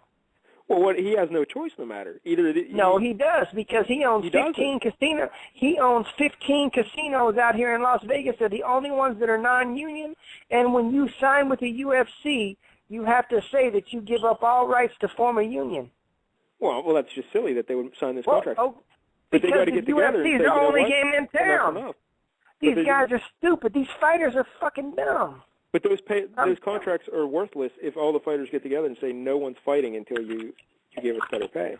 Well, he has no choice no matter. No, he does, because he owns 15 casinos. He owns 15 casinos out here in Las Vegas. They're the only ones that are non-union. And when you sign with the UFC, you have to say that you give up all rights to form a union. Well, that's just silly that they would sign this contract. But they got to get together and say, the only what? game in town. These guys are stupid. These fighters are fucking dumb. But those contracts are worthless if all the fighters get together and say no one's fighting until you give us better pay.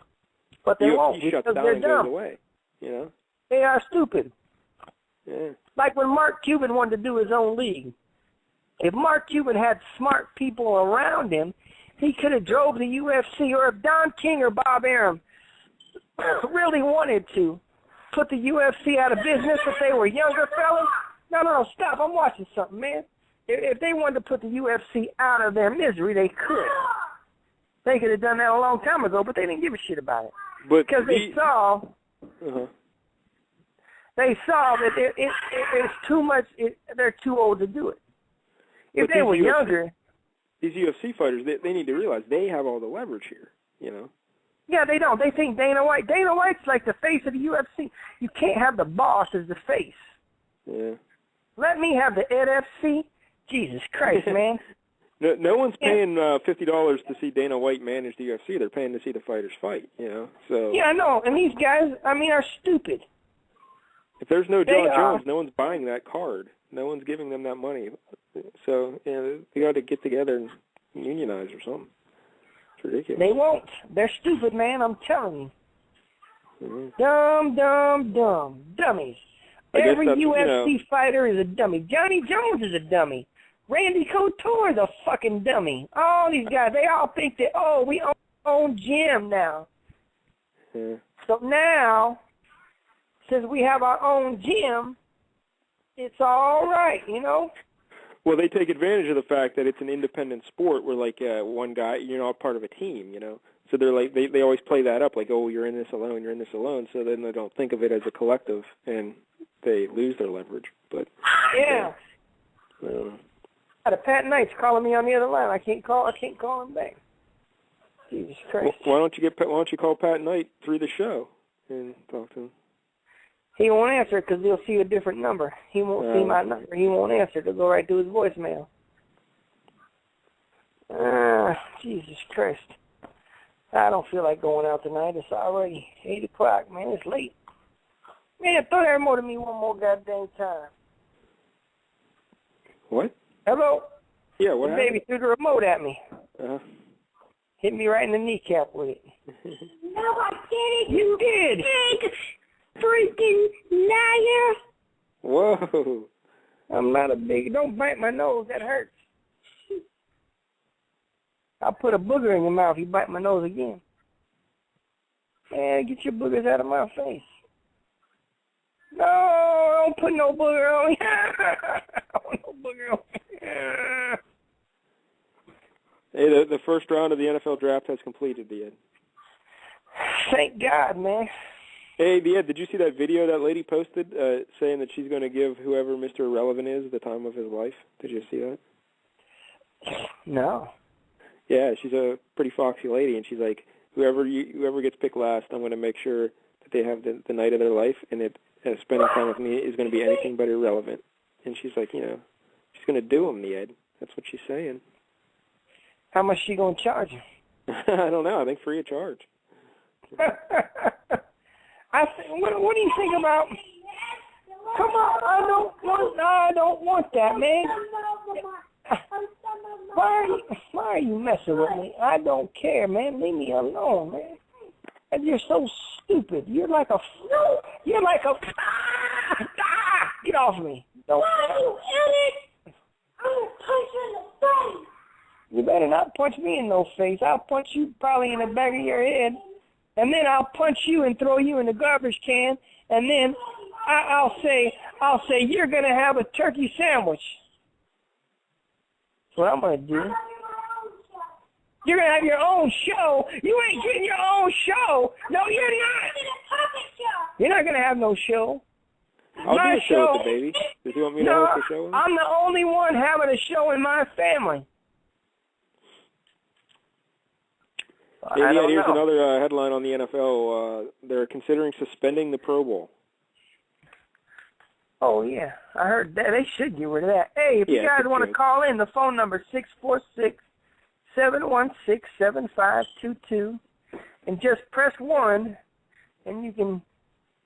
But they won't, because down and dumb. Goes away. You know? They are stupid. Yeah. Like when Mark Cuban wanted to do his own league. If Mark Cuban had smart people around him, he could have drove the UFC, or if Don King or Bob Arum really wanted to put the UFC out of business if they were younger fellas. No, stop. I'm watching something, man. If they wanted to put the UFC out of their misery, they could. They could have done that a long time ago, but they didn't give a shit about it. Because they saw that it's too much. They're too old to do it. If they were younger. These UFC fighters, they need to realize they have all the leverage here, you know? Yeah, they don't. They think Dana White. Dana White's like the face of the UFC. You can't have the boss as the face. Yeah. Let me have the NFC. Jesus Christ, man. No one's paying $50 to see Dana White manage the UFC. They're paying to see the fighters fight, you know? So. Yeah, I know. And these guys, are stupid. If there's no John Jones, no one's buying that card. No one's giving them that money. So, they got to get together and unionize or something. It's ridiculous. They won't. They're stupid, man. I'm telling you. Mm-hmm. Dumb. Dummies. Every UFC fighter is a dummy. Johnny Jones is a dummy. Randy Couture is a fucking dummy. All these guys, they all think that, we own gym now. Yeah. So now, since we have our own gym, it's all right, you know? Well, they take advantage of the fact that it's an independent sport where, like, one guy, you're not part of a team, you know? So they're like, they always play that up, like, you're in this alone, so then they don't think of it as a collective, and they lose their leverage. But yeah. Pat Knight's calling me on the other line. I can't call him back. Jesus Christ. Well, why don't you call Pat Knight through the show and talk to him? He won't answer because he'll see a different number. He won't see my number. He won't answer. It'll go right to his voicemail. Jesus Christ. I don't feel like going out tonight. It's already 8 o'clock, man. It's late. Man, throw that remote at me one more goddamn time. What? Hello? Yeah, what happened? Baby threw the remote at me. Hit me right in the kneecap with it. No, I didn't. You did. Big freaking liar. Whoa. I'm not a big... Don't bite my nose. That hurts. I'll put a booger in your mouth if you bite my nose again. Man, get your boogers out of my face. No, don't put no booger on me. I want no booger on me. Hey, the first round of the NFL draft has completed, Ed. Thank God, man. Hey, Ed, did you see that video that lady posted saying that she's going to give whoever Mr. Irrelevant is the time of his life? Did you see that? No. Yeah, she's a pretty foxy lady, and she's like, whoever gets picked last, I'm going to make sure that they have the night of their life, and spending time with me is going to be anything but irrelevant. And she's like, she's going to do them, Ed. That's what she's saying. How much is she going to charge you? I don't know. I think free of charge. What do you think about... Come on, I don't want that, man. Why are you messing with me? I don't care, man. Leave me alone, man. And you're so stupid. You're like a... Get off of me. Don't... You idiot! I'm going to punch you in the face. You better not punch me in no face. I'll punch you probably in the back of your head. And then I'll punch you and throw you in the garbage can. And then I'll say, you're going to have a turkey sandwich. That's what I'm going to do. You're going to have your own show. You ain't getting your own show. No, you're not. You're not going to have no show. I'll my do a show with the baby. Does he want me to No, host a show with him? I'm the only one having a show in my family. Yeah, I don't here's know. another headline on the NFL. They're considering suspending the Pro Bowl. Oh, yeah. I heard that. They should get rid of that. Hey, if you guys want to call in, the phone number is 646-716-7522. And just press 1, and you can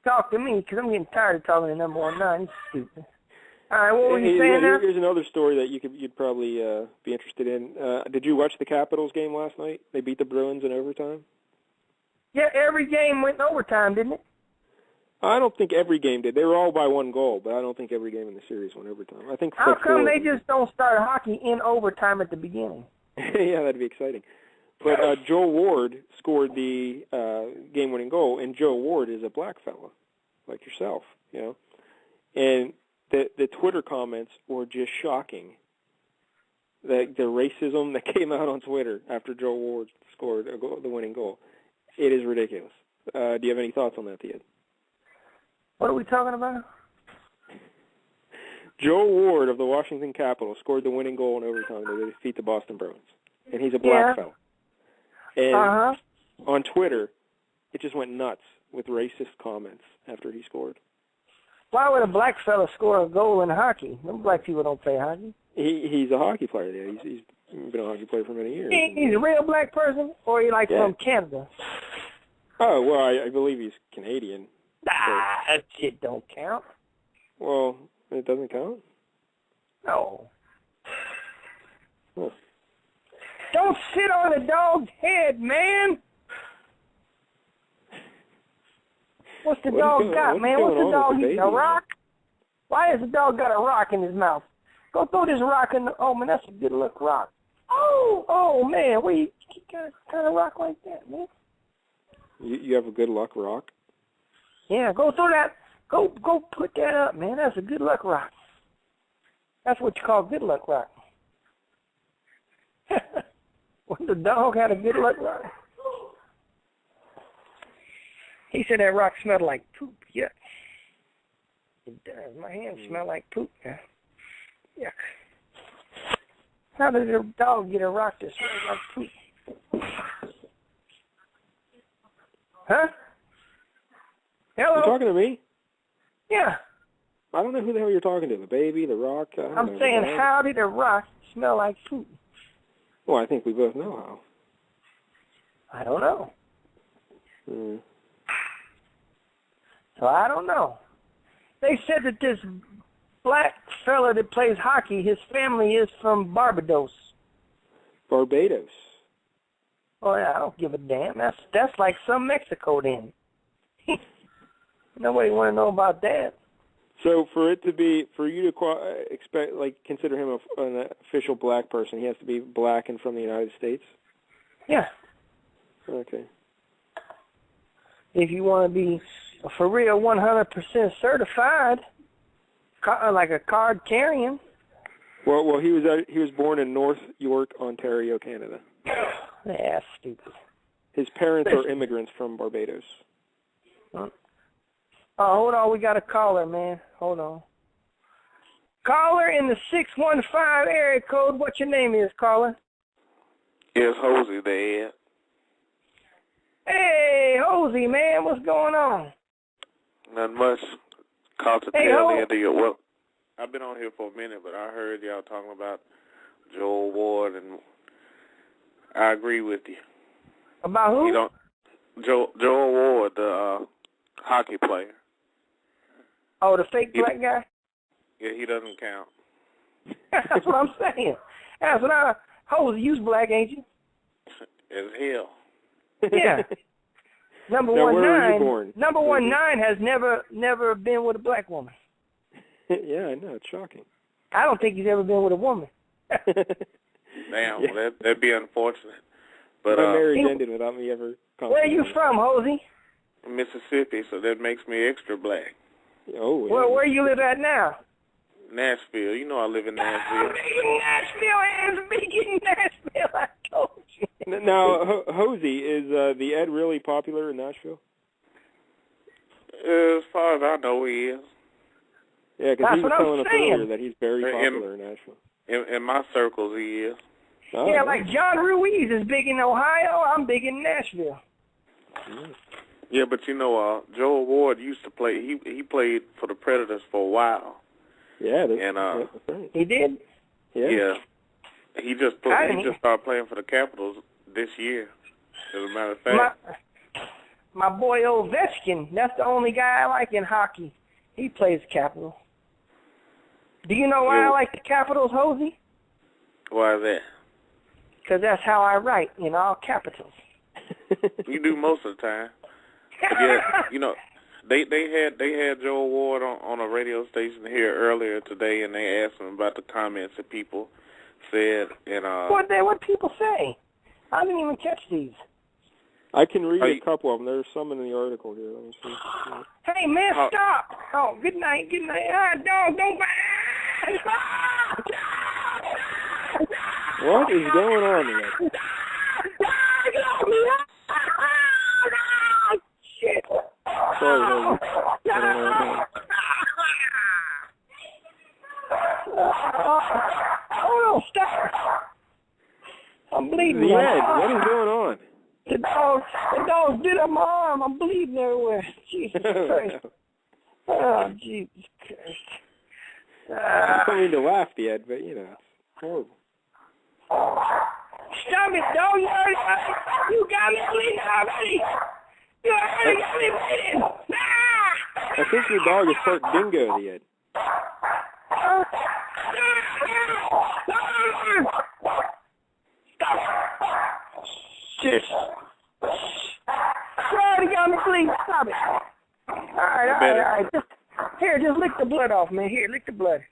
talk to me, because I'm getting tired of talking to number 19. He's stupid. All right, what were you saying there? Here's another story that you'd probably be interested in. Did you watch the Capitals game last night? They beat the Bruins in overtime? Yeah, every game went in overtime, didn't it? I don't think every game did. They were all by 1 goal, but I don't think every game in the series went overtime. I think. How come they just don't start hockey in overtime at the beginning? Yeah, that'd be exciting. But Joe Ward scored the game-winning goal, and Joe Ward is a black fella, like yourself, you know. And the Twitter comments were just shocking. The racism that came out on Twitter after Joe Ward scored the winning goal, it is ridiculous. Do you have any thoughts on that, Ed? What are we talking about? Joe Ward of the Washington Capitals scored the winning goal in overtime to defeat the Boston Bruins, and he's a black fella. And on Twitter, it just went nuts with racist comments after he scored. Why would a black fella score a goal in hockey? Them black people don't play hockey. He's a hockey player. Yeah, he's been a hockey player for many years. He's a real black person, or he from Canada? Oh, well, I believe he's Canadian. That shit don't count. Well, it doesn't count? No. Huh. Don't sit on a dog's head, man. What's the dog got, man? What's the dog eating? A rock? Why has the dog got a rock in his mouth? Go throw this rock in the... Oh, man, that's a good look rock. Oh, man, where you got a kind of rock like that, man? You have a good luck rock? Yeah, go throw that... Go put that up, man. That's a good luck rock. That's what you call good luck rock. When the dog had a good luck rock. He said that rock smelled like poop. Yeah. It does. My hands smell like poop now. Yuck. How did a dog get a rock that smells like poop? Huh? Hello? You talking to me? Yeah. I don't know who the hell you're talking to. The baby, the rock? I'm saying, how did a rock smell like poop? Well, I think we both know how. I don't know. So I don't know. They said that this black fella that plays hockey, his family is from Barbados. Barbados? Oh, yeah, I don't give a damn. That's like some Mexico then. Nobody want to know about that. So for you to consider him an official black person, he has to be black and from the United States? Yeah. Okay. If you want to be for real 100% certified, like a card carrying. Well, he was born in North York, Ontario, Canada. That's stupid. His parents are immigrants from Barbados. Oh, hold on. We got a caller, man. Hold on. Caller in the 615 area code. What your name is, caller? It's Hosie there. Hey, Hosie, man. What's going on? Not much. Caught the tail end of your... Well, I've been on here for a minute, but I heard y'all talking about Joel Ward, and I agree with you. About who? Joel Ward, the hockey player. Oh, the fake black guy? Yeah, he doesn't count. That's what I'm saying. That's what Hosie, you's black, ain't you? As hell. Yeah. Number now, 19. Where were you born? Number 19 has never been with a black woman. Yeah, I know. It's shocking. I don't think he's ever been with a woman. Damn, yeah. That'd be unfortunate. But my marriage ended without me ever... Where are you from, Hosie? Mississippi, so that makes me extra black. Oh, yeah. Well, where you live at now? Nashville. You know I live in Nashville. Nashville, I told you. Now, Hosie, is the Ed really popular in Nashville? As far as I know, he is. Yeah, because he was telling us saying. earlier that he's very popular in Nashville. In my circles, he is. Oh, yeah, like John Ruiz is big in Ohio. I'm big in Nashville. Yeah, but you know, Joel Ward used to play. He played for the Predators for a while. Yeah, that's right. He did. Yeah. He just started playing for the Capitals this year. As a matter of fact, my boy Ovechkin. That's the only guy I like in hockey. He plays Capitals. Do you know why I like the Capitals, Hosie? Why is that? Because that's how I write, in all capitals. You do most of the time. But yeah, you know, they had Joel Ward on a radio station here earlier today, and they asked him about the comments that people said. And what people say? I didn't even catch these. I can read a couple of them. There's some in the article here. Let me see. Hey, man, stop. Oh, good night. Ah, dog, don't bite. What is going on here? Shit. Sorry, Hosie. Oh, stop. I'm bleeding. Ed, what is going on? The dog bit up my arm. I'm bleeding everywhere. Jesus Christ. Oh, Jesus Christ. I don't mean to laugh, Ed, but, you know, it's horrible. Stop it, dog. You got me bleeding already. You already got me bleeding. I think your dog is part dingo, Ed. Stop. Shit. You already got me bleeding. Stop it. All right. Just lick the blood off, man. Here, lick the blood.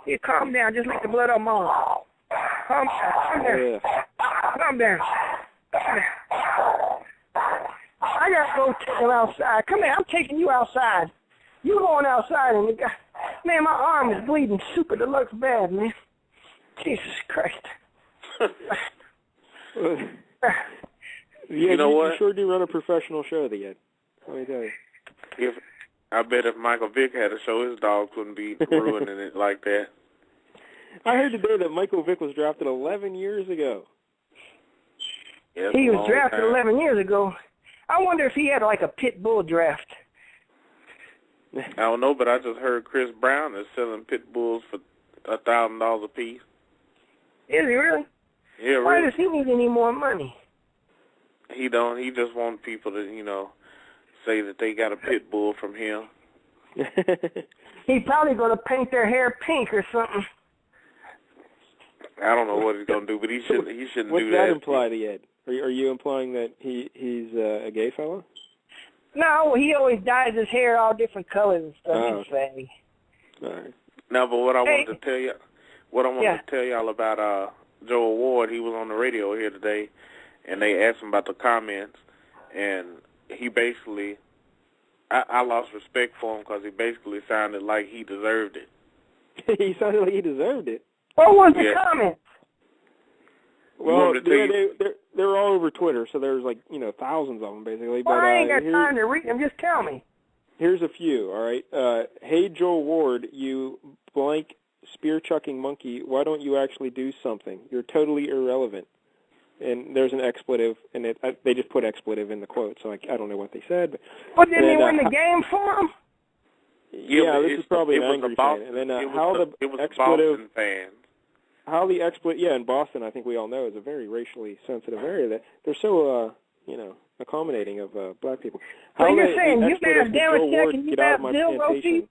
Here, calm down. Just lick the blood off my arm. Calm down. Calm down. I gotta go take him outside. Come here, I'm taking you outside. You going outside and man, my arm is bleeding super deluxe bad, man. Jesus Christ. You know what? You sure do run a professional show, Ed. Let me tell you. I bet if Michael Vick had a show, his dogs wouldn't be ruining it like that. I heard today that Michael Vick was drafted 11 years ago. Yeah, he was drafted 11 years ago. I wonder if he had like a pit bull draft. I don't know, but I just heard Chris Brown is selling pit bulls for $1,000 a piece. Is he really? Yeah, really. Why does he need any more money? He don't. He just wants people to, say that they got a pit bull from him. He probably going to paint their hair pink or something. I don't know what he's going to do, but he shouldn't do that. What's that imply, Ed? Are you implying that he's a gay fellow? No, he always dyes his hair all different colors and stuff. Oh. He's fatty. All right. No, but what I wanted to tell you, to tell y'all about Joel Ward, he was on the radio here today, and they asked him about the comments, and he basically, I lost respect for him because he basically sounded like he deserved it. He sounded like he deserved it? What was the comment? Well, they're all over Twitter, so there's thousands of them basically. Well, but I ain't got time to read them. Just tell me. Here's a few. All right. Hey, Joel Ward, you blank spear-chucking monkey. Why don't you actually do something? You're totally irrelevant. And there's an expletive, and they just put expletive in the quote, so I don't know what they said. But didn't he win the game for him? Yeah, this is probably an angry fan. And then how the expletive Boston fans. How the in Boston, I think we all know, is a very racially sensitive area. That they're so, accommodating of black people. So you're saying UMass Damashek and UMass Bill Rosie?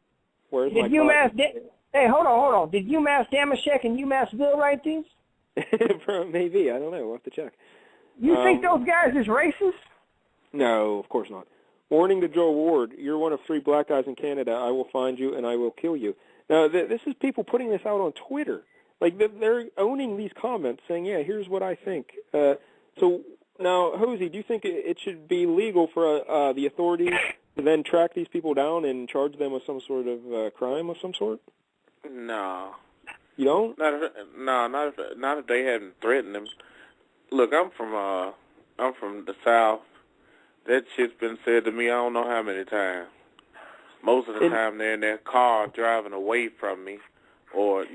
Hey, hold on. Did UMass Damashek and UMass Bill write these? Maybe. I don't know. We'll have to check. You think those guys is racist? No, of course not. Warning to Joel Ward, you're one of 3 black guys in Canada. I will find you and I will kill you. Now, this is people putting this out on Twitter. Like, they're owning these comments, saying, yeah, here's what I think. So, now, Hosie, do you think it should be legal for the authorities to then track these people down and charge them with some sort of crime of some sort? No. You don't? Not if they hadn't threatened them. Look, I'm from the South. That shit's been said to me I don't know how many times. most of the time they're in their car driving away from me, or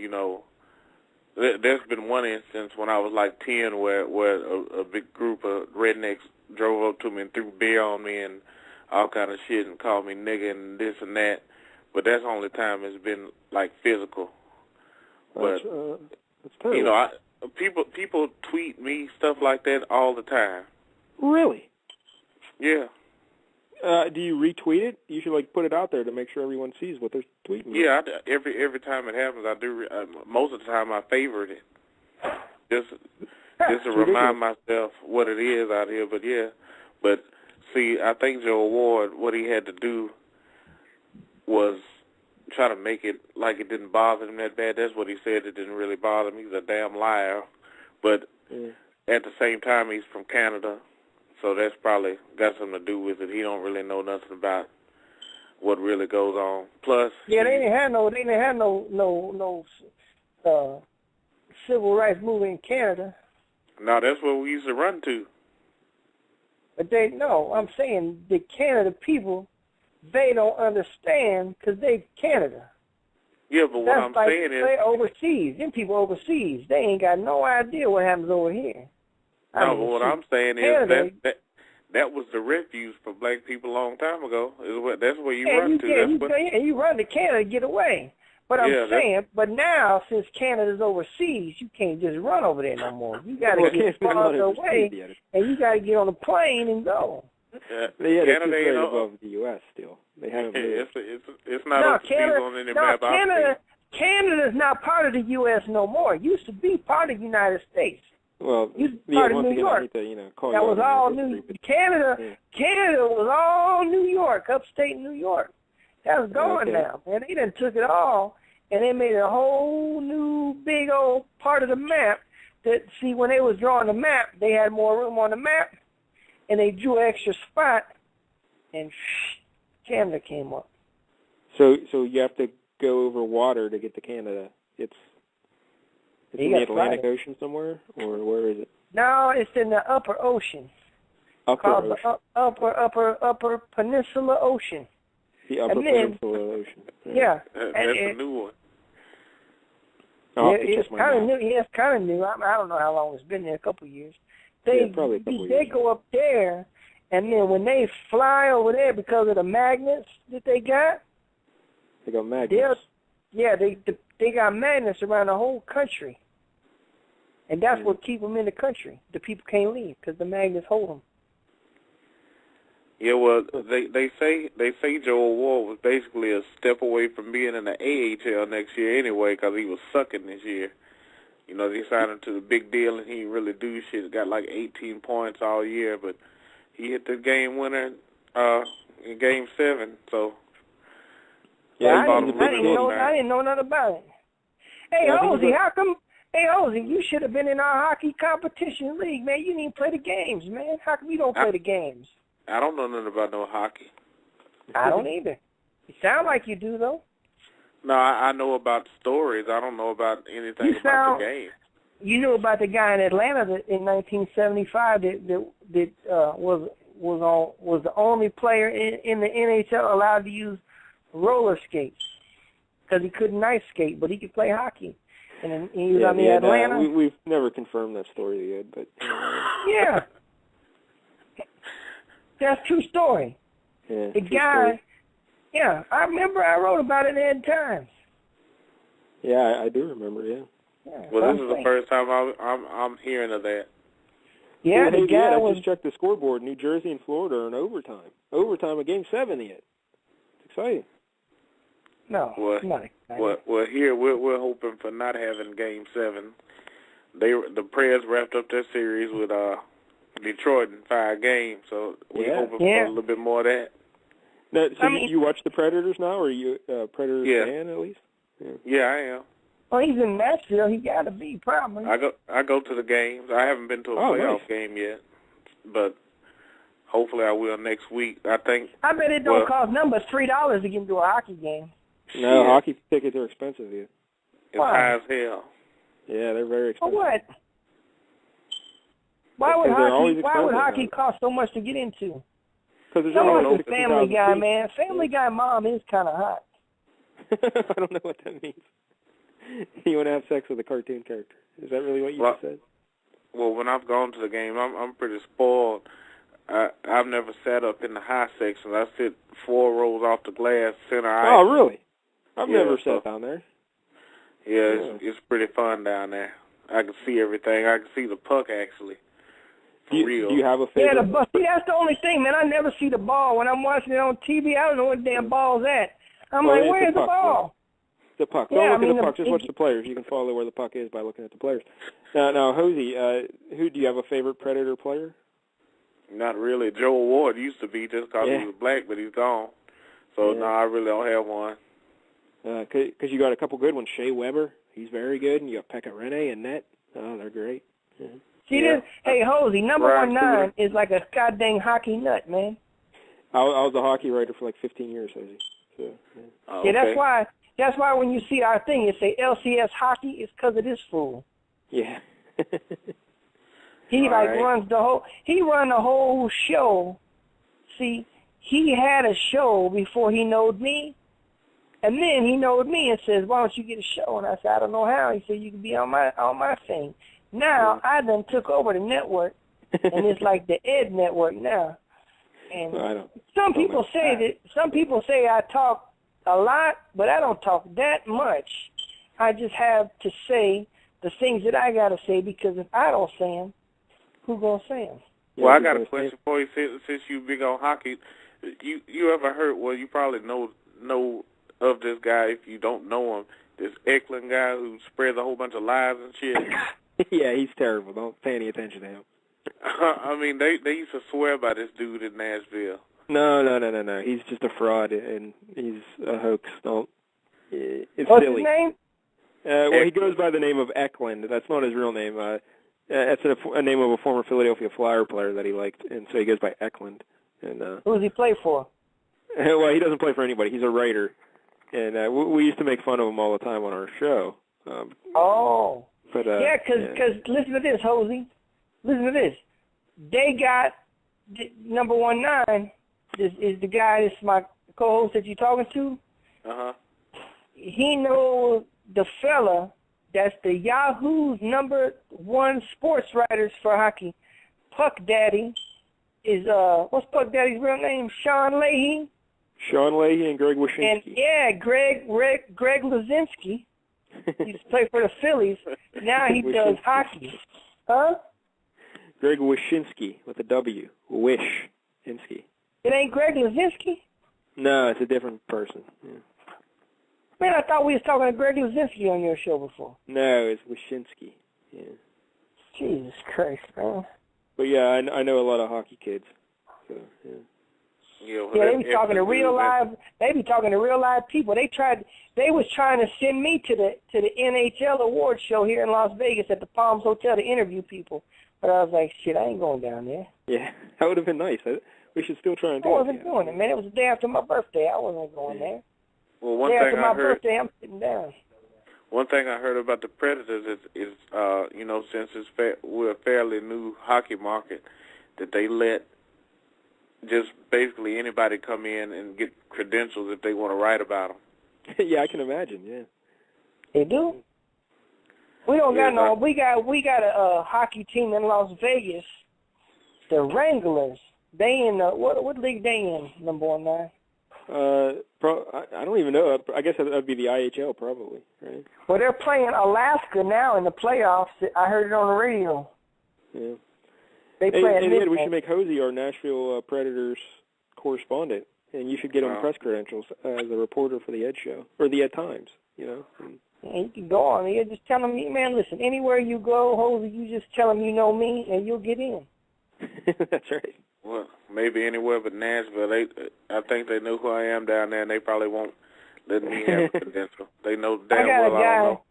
there's been one instance when I was like 10 where a big group of rednecks drove up to me and threw beer on me and all kind of shit and called me nigga and this and that. But that's the only time it's been like physical. But that's terrible. People tweet me stuff like that all the time. Really? Yeah. Do you retweet it? You should put it out there to make sure everyone sees what they're tweeting. Yeah, every time it happens, I do. Most of the time, I favorite it just to remind myself what it is out here. But yeah, see, I think Joe Ward, what he had to do was try to make it like it didn't bother him that bad. That's what he said. It didn't really bother him. He's a damn liar. But at the same time, he's from Canada. So that's probably got something to do with it. He don't really know nothing about what really goes on. Plus, they didn't have no civil rights movement in Canada. No, that's what we used to run to. But I'm saying the Canada people, they don't understand because they Canada. Yeah, but what I'm saying is they overseas. Them people overseas, they ain't got no idea what happens over here. No, but what I'm saying is that was the refuge for black people a long time ago. That's where you run to. You run to Canada to get away. But I'm saying, but now since Canada's overseas, you can't just run over there no more. You got to get farther away, and you got to get on a plane and go. Canada ain't above the U.S. still. They haven't. It's not on any map. Canada's not part of the U.S. no more. It used to be part of the United States. Well, part of New York. That was all New Canada. Yeah. Canada was all New York, upstate New York. That's gone now, man. They done took it all, and they made a whole new big old part of the map. When they was drawing the map, they had more room on the map, and they drew an extra spot, and Canada came up. So you have to go over water to get to Canada. It's in the Atlantic Ocean somewhere, or where is it? No, it's in the upper ocean. Upper Peninsula Ocean. The upper Peninsula Ocean. Yeah. That's a new one. It's kind of new. Yeah, it's kind of new. I don't know how long it's been there. A couple of years. They go up there, and then when they fly over there because of the magnets that they got. They got magnets. They got magnets around the whole country. And that's what keep them in the country. The people can't leave because the magnets hold them. Yeah, well, they say Joe Ward was basically a step away from being in the AHL next year anyway because he was sucking this year. They signed him to the big deal and he didn't really do shit. Got like 18 points all year, but he hit the game winner in Game 7. So I didn't know nothing about it. Hey, Hosie, how come? Hey, Hosie, you should have been in our hockey competition league, man. You didn't even play the games, man. How come you don't play the games? I don't know nothing about no hockey. I don't either. You sound like you do, though. No, I know about stories. I don't know about anything about the game. You knew about the guy in Atlanta that in 1975 that was the only player in the NHL allowed to use roller skates because he couldn't ice skate, but he could play hockey. And he was on the Atlanta. No, we've never confirmed that story yet, but yeah, that's a true story. Yeah, the guy. Yeah, I remember I wrote about it in Times. Yeah, I do remember. Yeah. Well, this is the first time I'm hearing of that. Yeah, the guy I just checked the scoreboard. New Jersey and Florida are in overtime. Overtime of Game 7 yet. It's exciting. No, it's not exciting. Well, here we're hoping for not having Game 7. The Preds wrapped up their series with Detroit in 5 games, so we're hoping for a little bit more of that. Now, so you watch the Predators now, or are you a Predators fan at least? Yeah, I am. Well, he's in Nashville. He got to be, probably. I go to the games. I haven't been to a playoff game yet, but hopefully I will next week. I bet it don't cost numbers $3 to get into a hockey game. No, hockey tickets are expensive here. It's high as hell. Yeah, they're very expensive. For what? Why would hockey cost so much to get into? there's Someone only like like the Family Guy, 6,000 man. Family Guy mom is kind of hot. I don't know what that means. You want to have sex with a cartoon character? Is that really what you just said? Well, when I've gone to the game, I'm pretty spoiled. I've never sat up in the high section. I sit 4 rows off the glass, center ice. Oh, really? I've never sat down there. Yeah, it's pretty fun down there. I can see everything. I can see the puck, actually. Do you have a favorite? Yeah, see, that's the only thing, man. I never see the ball. When I'm watching it on TV, I don't know what the damn ball's at. I'm like, where's the ball? The puck. Don't look at the puck. Just watch the players. You can follow where the puck is by looking at the players. Now, Hosie, who do you have a favorite Predator player? Not really. Joe Ward used to be just because he was black, but he's gone. So, no, I really don't have one. Because you got a couple good ones. Shea Weber, he's very good. And you got Pekka Rinne and Net. Oh, they're great. Mm-hmm. See this? Hey, Hosie, number 19 is like a goddamn hockey nut, man. I was a hockey writer for like 15 years, Hosie. So, yeah, that's why when you see our thing, it say LCS hockey, it's because of this fool. Yeah. He runs the whole show. See, he had a show before he knowed me, and then he knowed me and says, "Why don't you get a show?" And I said, "I don't know how." He said, "You can be on my thing." Now I then took over the network, and it's like the Ed Network now. And some people say I talk a lot, but I don't talk that much. I just have to say the things that I gotta say, because if I don't say them, who gonna say them? Well, I got a question for you. Since you big on hockey, you ever heard? Well, you probably know of this guy if you don't know him. This Eklund guy who spreads a whole bunch of lies and shit. Yeah, he's terrible. Don't pay any attention to him. I mean, they used to swear by this dude in Nashville. No. He's just a fraud, and he's a hoax. It's What's silly. his name? Well, he goes by the name of Eklund. That's not his real name. That's a name of a former Philadelphia Flyer player that he liked, and so he goes by Eklund. And who does he play for? Well, he doesn't play for anybody. He's a writer, and we used to make fun of him all the time on our show. But because listen to this, Hosie. Listen to this. They got number 19. This is the guy. This is my co-host that you're talking to. He knows the fella that's the Yahoo's number 1 sports writers for hockey. Puck Daddy is what's Puck Daddy's real name? Sean Leahy. Sean Leahy and Greg Wyshynski. And Greg Lazinski. He used to play for the Phillies. Now he does hockey. Huh? Greg Wyshynski with a W. Wyshynski. It ain't Greg Lazinski? No, it's a different person. Yeah. Man, I thought we was talking to Greg Lazinski on your show before. No, it's Wyshynski. Yeah. Jesus Christ, man. But yeah, I know a lot of hockey kids. So yeah. Yeah, they be talking to real live. They be talking to real live people. They was trying to send me to the NHL award show here in Las Vegas at the Palms Hotel to interview people, but I was like, shit, I ain't going down there. Yeah, that would have been nice. We should still try and do it. I wasn't doing it, man. It was the day after my birthday. I wasn't going there. Well, one day thing after my birthday, I'm sitting down. One thing I heard about the Predators is since we're a fairly new hockey market, that they let just basically anybody come in and get credentials if they want to write about them. Yeah, I can imagine. Yeah, they do. We don't got no. We got a hockey team in Las Vegas, the Wranglers. They in what league they in? Number 19. I don't even know. I guess that'd be the IHL probably, right? Well, they're playing Alaska now in the playoffs. I heard it on the radio. Yeah. They play at Ed, we should make Hosie our Nashville Predators correspondent, and you should get him press credentials as a reporter for the Ed Show or the Ed Times. Yeah, you can go on there. Just tell them, man, listen, anywhere you go, Hosie, you just tell them you know me, and you'll get in. That's right. Well, maybe anywhere but Nashville. I think they know who I am down there, and they probably won't let me have a credential. They know damn well I don't know.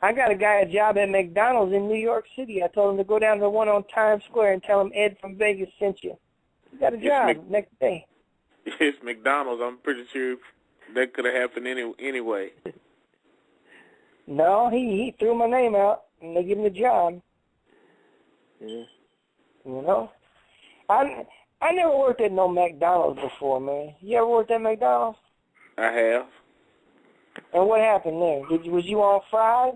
I got a guy a job at McDonald's in New York City. I told him to go down to the one on Times Square and tell him Ed from Vegas sent you. He got a job next day. It's McDonald's. I'm pretty sure that could have happened anyway. No, he threw my name out, and they give him the job. Yeah. You know? I never worked at no McDonald's before, man. You ever worked at McDonald's? I have. And what happened there? Was you on fries?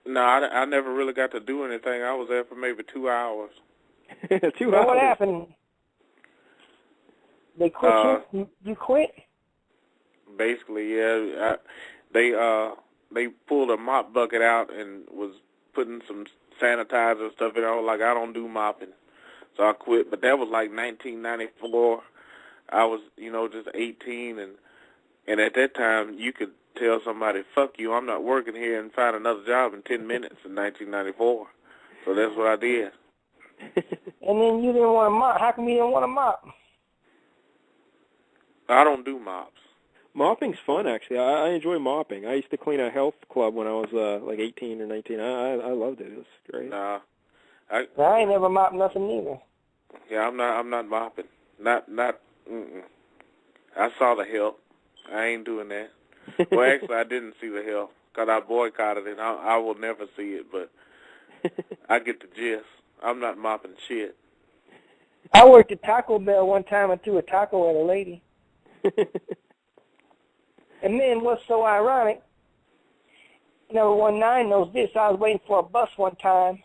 No, I never really got to do anything. I was there for maybe 2 hours. 2 hours? And what happened? They quit you? You quit? Basically, yeah. They pulled a mop bucket out and was putting some sanitizer and stuff in it. I was like, I don't do mopping. So I quit. But that was like 1994. I was, just 18. And at that time, you could tell somebody, fuck you, I'm not working here, and find another job in 10 minutes in 1994. So that's what I did. And then you didn't want to mop. How come you didn't want to mop? I don't do mops. Mopping's fun, actually. I enjoy mopping. I used to clean a health club when I was like 18 or 19. I loved it. It was great. Nah. I ain't never mopped nothing either. Yeah, I'm not mopping. Not I saw the help. I ain't doing that. Well, actually, I didn't see the help because I boycotted it. I will never see it, but I get the gist. I'm not mopping shit. I worked at Taco Bell one time and threw a taco at a lady. And then what's so ironic, number 19 knows this. I was waiting for a bus one time.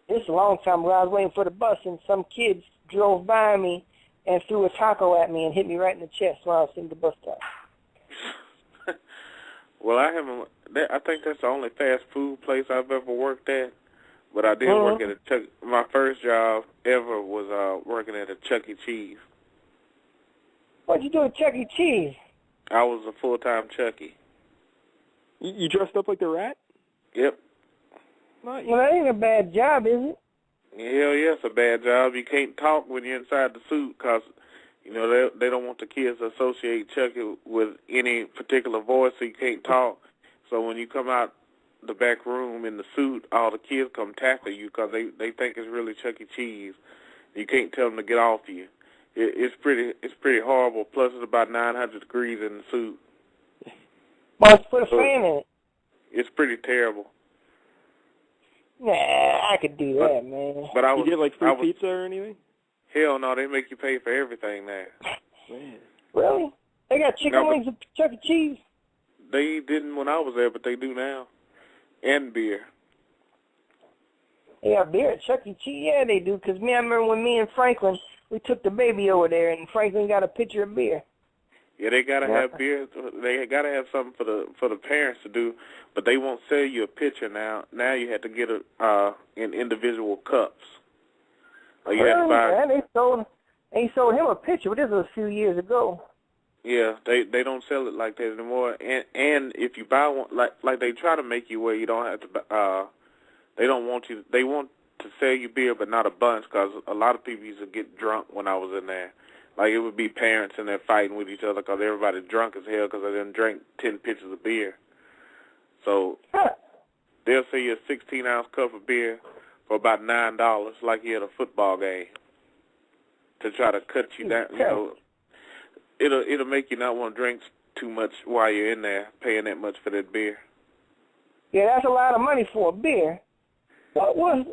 This is a long time ago. I was waiting for the bus, and some kids drove by me and threw a taco at me and hit me right in the chest while I was in the bus stop. Well, I think that's the only fast food place I've ever worked at. But I did work at my first job ever was working at a Chuck E. Cheese. What'd you do at Chuck E. Cheese? I was a full-time Chucky. You dressed up like the rat? Yep. Nice. Well, that ain't a bad job, is it? Hell yeah, it's a bad job. You can't talk when you're inside the suit because, they don't want the kids to associate Chucky with any particular voice, so you can't talk. So when you come out the back room in the suit, all the kids come tackle you because they think it's really Chuck E. Cheese. You can't tell them to get off you. It's pretty horrible. Plus, it's about 900 degrees in the suit. Must put a fan in it. It's pretty terrible. Nah, I could do that, man. But you get like free pizza or anything? Hell no, they make you pay for everything there. Man. Really? They got chicken wings at Chuck E. Cheese? They didn't when I was there, but they do now. And beer. They got beer at Chuck E. Cheese? Yeah, they do. Because I remember when me and Franklin, we took the baby over there, and Franklin got a pitcher of beer. Yeah, they gotta have beer. They gotta have something for the parents to do, but they won't sell you a pitcher now. Now you have to get in individual cups. You have to buy. Man, they sold him a pitcher, but this was a few years ago. Yeah, they don't sell it like that anymore. And if you buy one, like they try to make you where you don't have to. They don't want you. They want to sell you beer, but not a bunch, because a lot of people used to get drunk when I was in there. Like, it would be parents and they're fighting with each other because everybody's drunk as hell because they didn't drink 10 pitchers of beer. So they'll sell you a 16-ounce cup of beer for about $9, like you at a football game, to try to cut you down. It'll make you not want to drink too much while you're in there, paying that much for that beer. Yeah, that's a lot of money for a beer. What's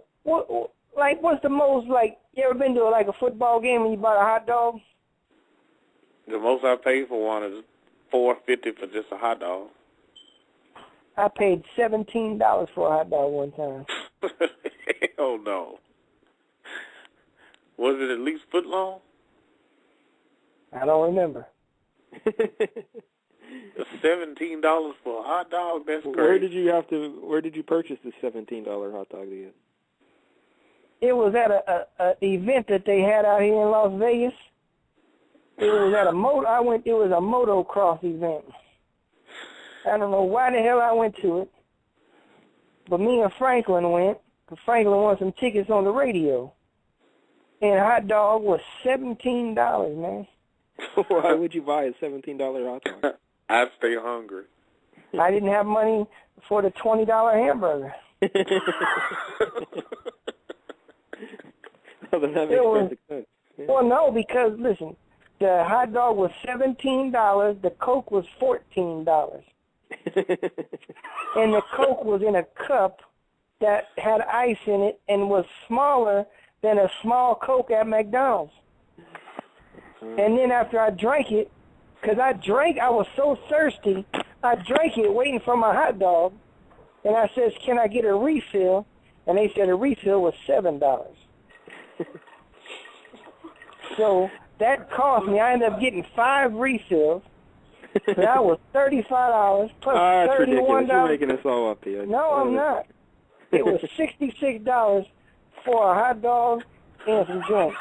the most, you ever been to a football game and you bought a hot dog? The most I paid for one is $4.50 for just a hot dog. I paid $17 for a hot dog one time. Hell no. Was it at least foot long? I don't remember. $17 for a hot dog? That's crazy. Where did you purchase this $17 hot dog again? It was at a event that they had out here in Las Vegas. It was at it was a motocross event. I don't know why the hell I went to it, but me and Franklin went, because Franklin wanted some tickets on the radio. And a hot dog was $17, man. Why would you buy a $17 hot dog? I'd stay hungry. I didn't have money for the $20 hamburger. That makes perfect sense. Yeah. Well, no, because, listen, the hot dog was $17, the Coke was $14. And the Coke was in a cup that had ice in it and was smaller than a small Coke at McDonald's. And then after I drank it, because I was so thirsty, I drank it waiting for my hot dog. And I says, can I get a refill? And they said a refill was $7. So that cost me, I ended up getting 5 refills. So that was $35 plus that's $31. ridiculous. You're making this all up here. No, I'm not. It was $66 for a hot dog and some drinks.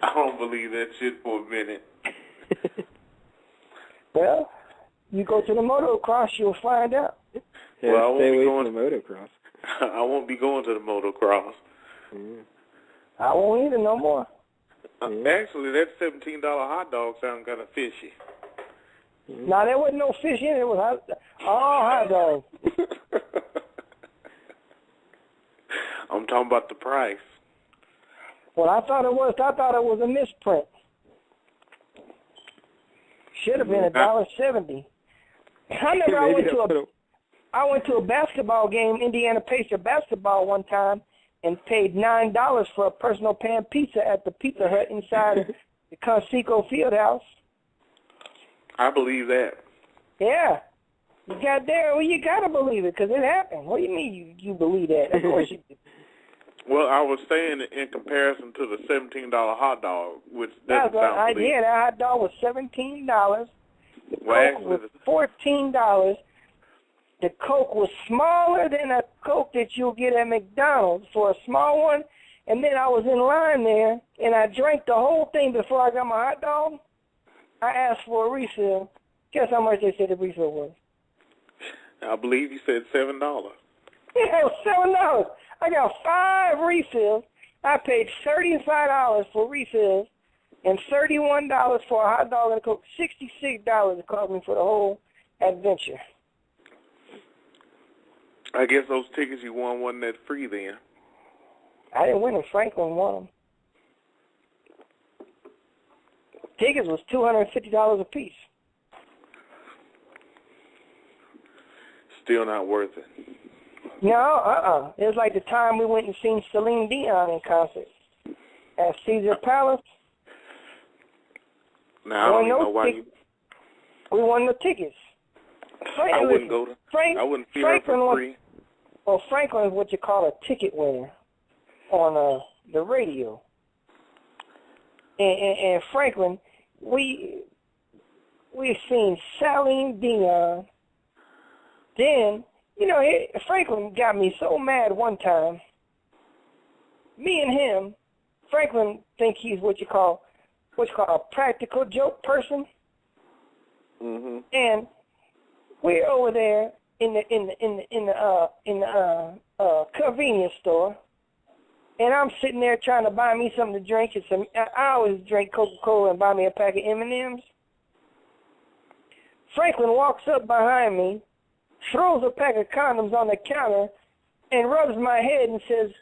I don't believe that shit for a minute. Well, you go to the motocross, you'll find out. Yeah, well, I won't stay be away going from the motocross. I won't be going to the motocross. Yeah. I won't either no more. Actually, that $17 hot dog sounds kind of fishy. Now, there wasn't no fish in it. It was all hot dogs. I'm talking about the price. Well, I thought it was a misprint. Should have been $1.70. I remember I went to a basketball game, Indiana Pacer basketball one time, and paid $9 for a personal pan pizza at the Pizza Hut inside the Conseco Fieldhouse. I believe that. Yeah. You got there. Well, you got to believe it because it happened. What do you mean you believe that? Of course you do. Well, I was saying in comparison to the $17 hot dog, which doesn't sound believable. Yeah, that hot dog was $17. The Well, Coke was $14. The Coke was smaller than a Coke that you'll get at McDonald's for a small one. And then I was in line there, and I drank the whole thing before I got my hot dog. I asked for a refill. Guess how much they said the refill was? I believe you said $7. Yeah, it was $7. I got 5 refills. I paid $35 for refills and $31 for a hot dog and a Coke. $66 it cost me for the whole adventure. I guess those tickets you won wasn't that free then. I didn't win them. Franklin won them. Tickets was $250 a piece. Still not worth it. No, It was like the time we went and seen Celine Dion in concert at Caesar Palace. Now, I don't even know why you... We won the tickets. I wouldn't go to... I wouldn't see her for free. Well, Franklin is what you call a ticket winner on the radio. And Franklin, we've seen Celine Dion. Then, Franklin got me so mad one time. Me and him, Franklin think he's what you call a practical joke person. Mm-hmm. And we're over there in the convenience store, and I'm sitting there trying to buy me something to drink. I always drink Coca-Cola and buy me a pack of M&Ms. Franklin walks up behind me, throws a pack of condoms on the counter, and rubs my head and says,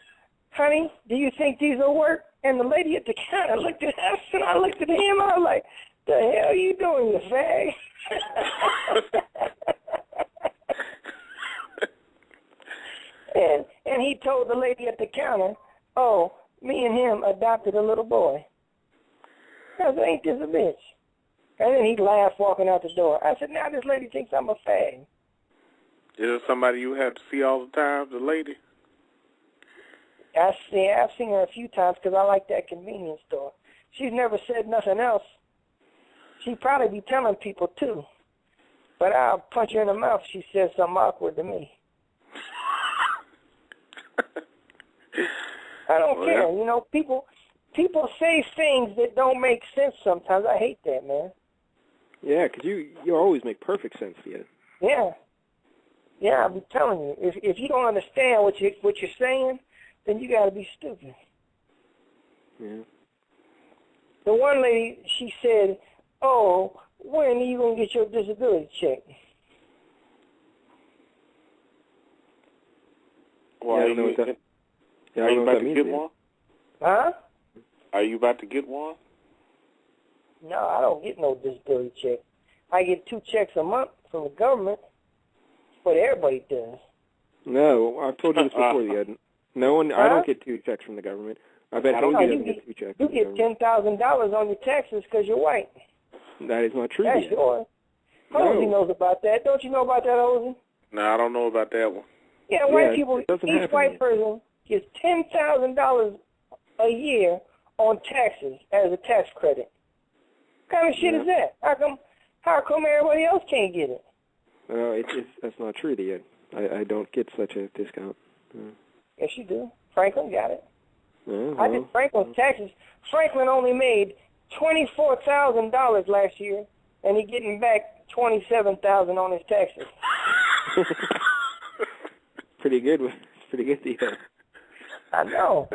"Honey, do you think these will work?" And the lady at the counter looked at us, and I looked at him, and I was like, "The hell are you doing, you fag?" And he told the lady at the counter, "Oh, me and him adopted a little boy." I said, "Ain't this a bitch?" And then he laughed walking out the door. I said, "Now this lady thinks I'm a fag." Is there somebody you have to see all the time, the lady? I've seen her a few times because I like that convenience store. She's never said nothing else. She'd probably be telling people, too. But I'll punch her in the mouth if she says something awkward to me. I don't care. People say things that don't make sense sometimes. I hate that, man. Yeah, because you always make perfect sense to you. Yeah. Yeah, I'm telling you. If you don't understand what you're saying, then you got to be stupid. Yeah. The one lady, she said, "Oh, when are you going to get your disability check?" Well, I don't know what that means. Are you about to get one? Huh? Are you about to get one? No, I don't get no disability check. I get 2 checks a month from the government. But everybody does. No, I've told you this before, No one. Huh? I don't get 2 checks from the government. I bet Hosie doesn't get 2 checks. You get $10,000 on your taxes because you're white. That is not true. That's yours. Hosie knows about that. Don't you know about that, Hosie? No, I don't know about that one. Yeah, white people. Each white person gets $10,000 a year on taxes as a tax credit. What kind of shit is that? How come everybody else can't get it? No, that's not true, yet. I don't get such a discount. Yes, you do. Franklin got it. Well, I did Franklin's taxes. Franklin only made $24,000 last year, and he's getting back $27,000 on his taxes. Pretty good. Pretty good deal. I know.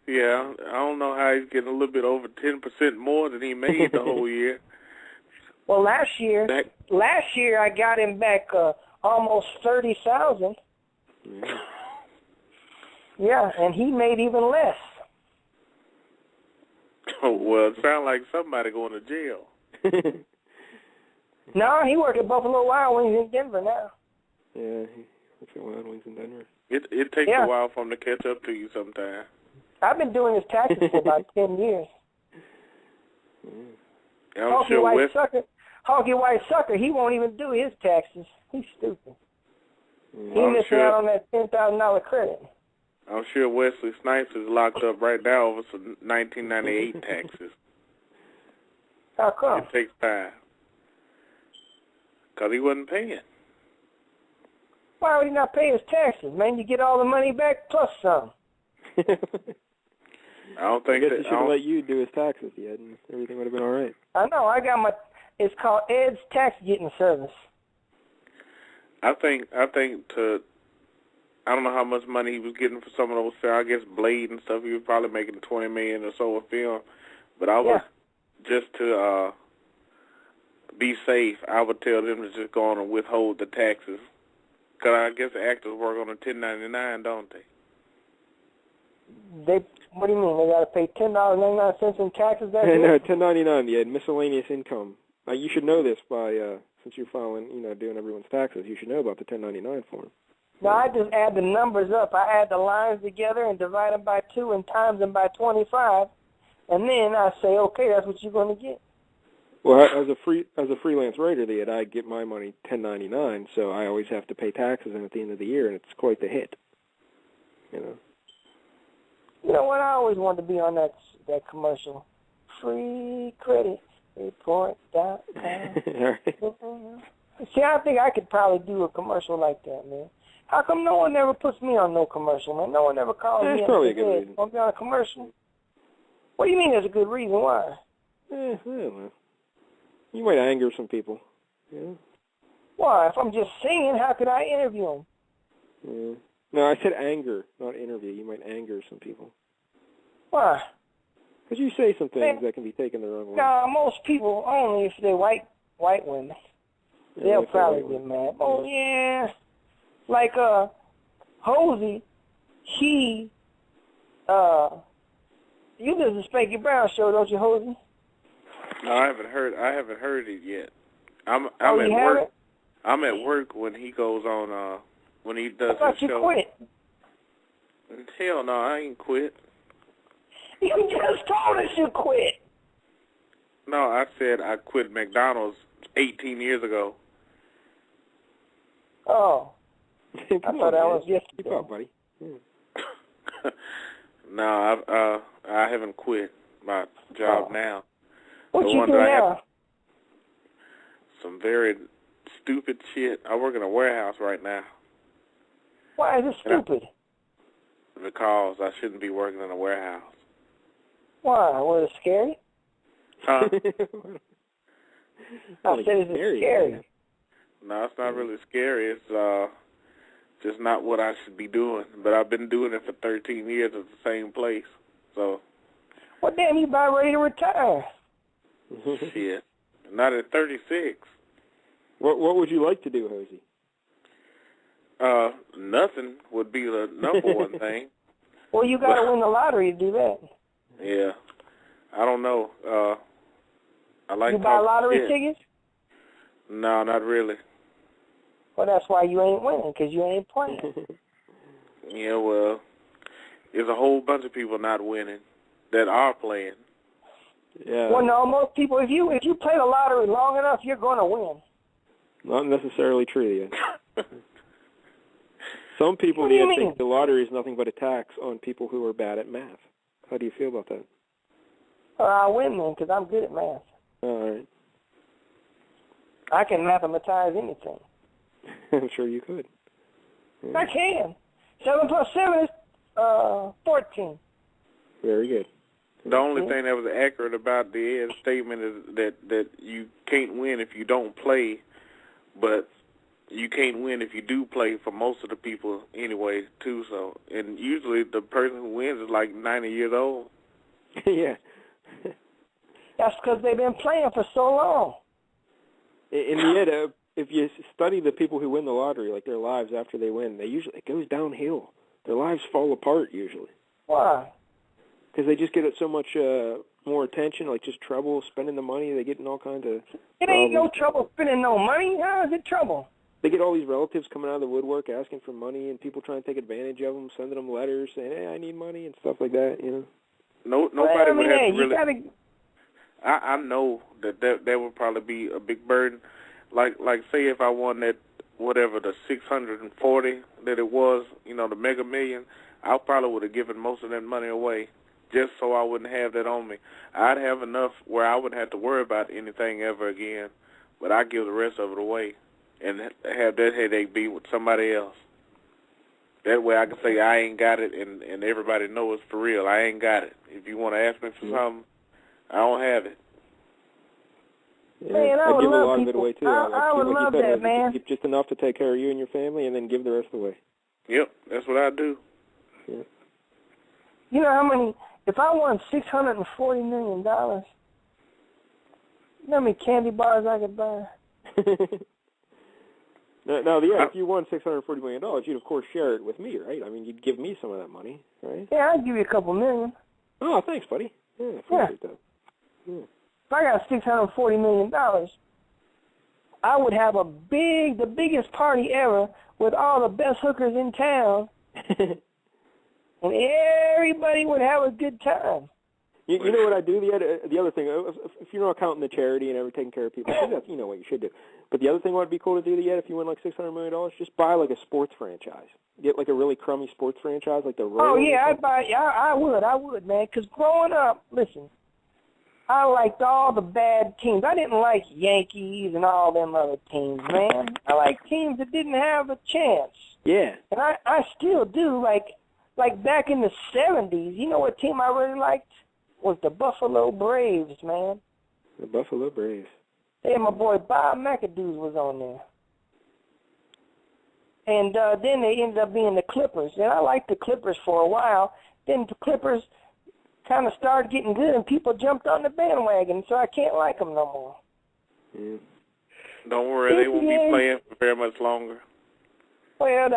Yeah, I don't know how he's getting a little bit over 10% more than he made the whole year. Well, last year I got him back almost $30,000. Yeah, and he made even less. Oh, well, it sounds like somebody going to jail. No, he worked at Buffalo Wild Wings in Denver now. Yeah, he works at Wild Wings in Denver. It takes a while for him to catch up to you sometimes. I've been doing his taxes for about 10 years. I'm Honky white sucker, he won't even do his taxes. He's stupid. He's missing out on that $10,000 credit. I'm sure Wesley Snipes is locked up right now over some 1998 taxes. How come? It takes time. Because he wasn't paying. Why would he not pay his taxes, man? You get all the money back plus some. I don't think that. He should have let you do his taxes, Ed, and everything would have been all right. I know. I got my. It's called Ed's Tax Getting Service. I think to. I don't know how much money he was getting for some of those films. I guess Blade and stuff. He was probably making $20 million or so a film. But I was just to be safe. I would tell them to just go on and withhold the taxes. Because I guess actors work on a 1099, don't they? What do you mean? They got to pay $10.99 in taxes? No, 1099. Yeah, miscellaneous income. You should know this by since you're filing, doing everyone's taxes. You should know about the 1099 form. No, I just add the numbers up. I add the lines together and divide them by 2 and times them by 25, and then I say, okay, that's what you're going to get. Well, as a freelance writer, I get my money 1099, so I always have to pay taxes at the end of the year, and it's quite the hit. You know what? I always wanted to be on that commercial. Free credit report. See, I think I could probably do a commercial like that, man. How come no one ever puts me on no commercial, man? No one ever calls me. That's probably a good reason. Want to be on a commercial? What do you mean there's a good reason? Why? Well, you might anger some people. Yeah. Why? If I'm just singing, how could I interview them? Yeah. No, I said anger, not interview. You might anger some people. Why? Because you say some things that can be taken the wrong way. No, most people, only if they're white women. Yeah, they'll probably get mad. Oh, yeah. Like, Hosie, you listen to Spanky Brown show, don't you, Hosie? No, I haven't heard it yet. I'm at you work. Haven't? I'm at work when he goes on. When he does I thought his you show. quit. Hell no, I ain't quit. You just told us you quit. No, I said I quit McDonald's 18 years ago. Oh. I thought that was yesterday. Keep up, buddy. No, I haven't quit my job now. What you do now? Some very stupid shit. I work in a warehouse right now. Why is it stupid? Because I shouldn't be working in a warehouse. Why? Was it scary? Huh? I said, is it scary? No, it's not really scary. It's just not what I should be doing. But I've been doing it for 13 years at the same place. So. Well, damn, you about ready to retire. Shit. Not at 36. What would you like to do, Hosie? Nothing would be the number one thing. Well, you got to win the lottery to do that. Yeah. I don't know. I like you buy lottery tickets? No, not really. Well, that's why you ain't winning, because you ain't playing. Yeah, well, there's a whole bunch of people not winning that are playing. Yeah. Well, no, most people, if you play the lottery long enough, you're going to win. Not necessarily true yet. Some people think the lottery is nothing but a tax on people who are bad at math. How do you feel about that? I win then because I'm good at math. All right. I can mathematize anything. I'm sure you could. Yeah. I can. 7 plus 7 is 14. Very good. The only thing that was accurate about the statement is that you can't win if you don't play, but you can't win if you do play for most of the people anyway, too. So, and usually the person who wins is like 90 years old. Yeah. That's because they've been playing for so long. In the end, if you study the people who win the lottery, like their lives after they win, it goes downhill. Their lives fall apart usually. Why? Because they just get so much more attention, like just trouble spending the money. They get in all kinds of It ain't no trouble spending no money. How is it trouble? They get all these relatives coming out of the woodwork asking for money, and people trying to take advantage of them, sending them letters saying, "Hey, I need money," and stuff like that. You know. Nobody would have to really. I know that would probably be a big burden. Like say if I won that whatever the 640 that it was, the Mega Million, I probably would have given most of that money away just so I wouldn't have that on me. I'd have enough where I wouldn't have to worry about anything ever again, but I'd give the rest of it away and have that headache be with somebody else. That way I can say I ain't got it and everybody knows it's for real. I ain't got it. If you want to ask me for something, I don't have it. Yeah, man, I I'd would give love a lot people. of it away, too. I would love that, man. Keep just enough to take care of you and your family and then give the rest away. Yep, that's what I do. Yeah. You know how many, if I won $640 million, you know how many candy bars I could buy? Now, if you won $640 million, you'd, of course, share it with me, right? I mean, you'd give me some of that money, right? Yeah, I'd give you a couple million. Oh, thanks, buddy. Yeah, I appreciate that. Yeah. If I got $640 million, I would have the biggest party ever with all the best hookers in town, and everybody would have a good time. You know what I do? The other thing, if you're not counting the charity and ever taking care of people, that's what you should do. But the other thing would be cool to do if you win like $600 million, just buy like a sports franchise. Get like a really crummy sports franchise, like the Royals. Oh yeah, I'd buy. I would, man. Because growing up, listen, I liked all the bad teams. I didn't like Yankees and all them other teams, man. I liked teams that didn't have a chance. Yeah. And I still do. Like back in the 70s, you know what team I really liked? Was the Buffalo Braves, man. The Buffalo Braves. Yeah, my boy Bob McAdoo was on there. And then they ended up being the Clippers. And I liked the Clippers for a while. Then the Clippers kind of started getting good, and people jumped on the bandwagon, so I can't like them no more. Yeah. Don't worry, they won't be playing for very much longer. Well,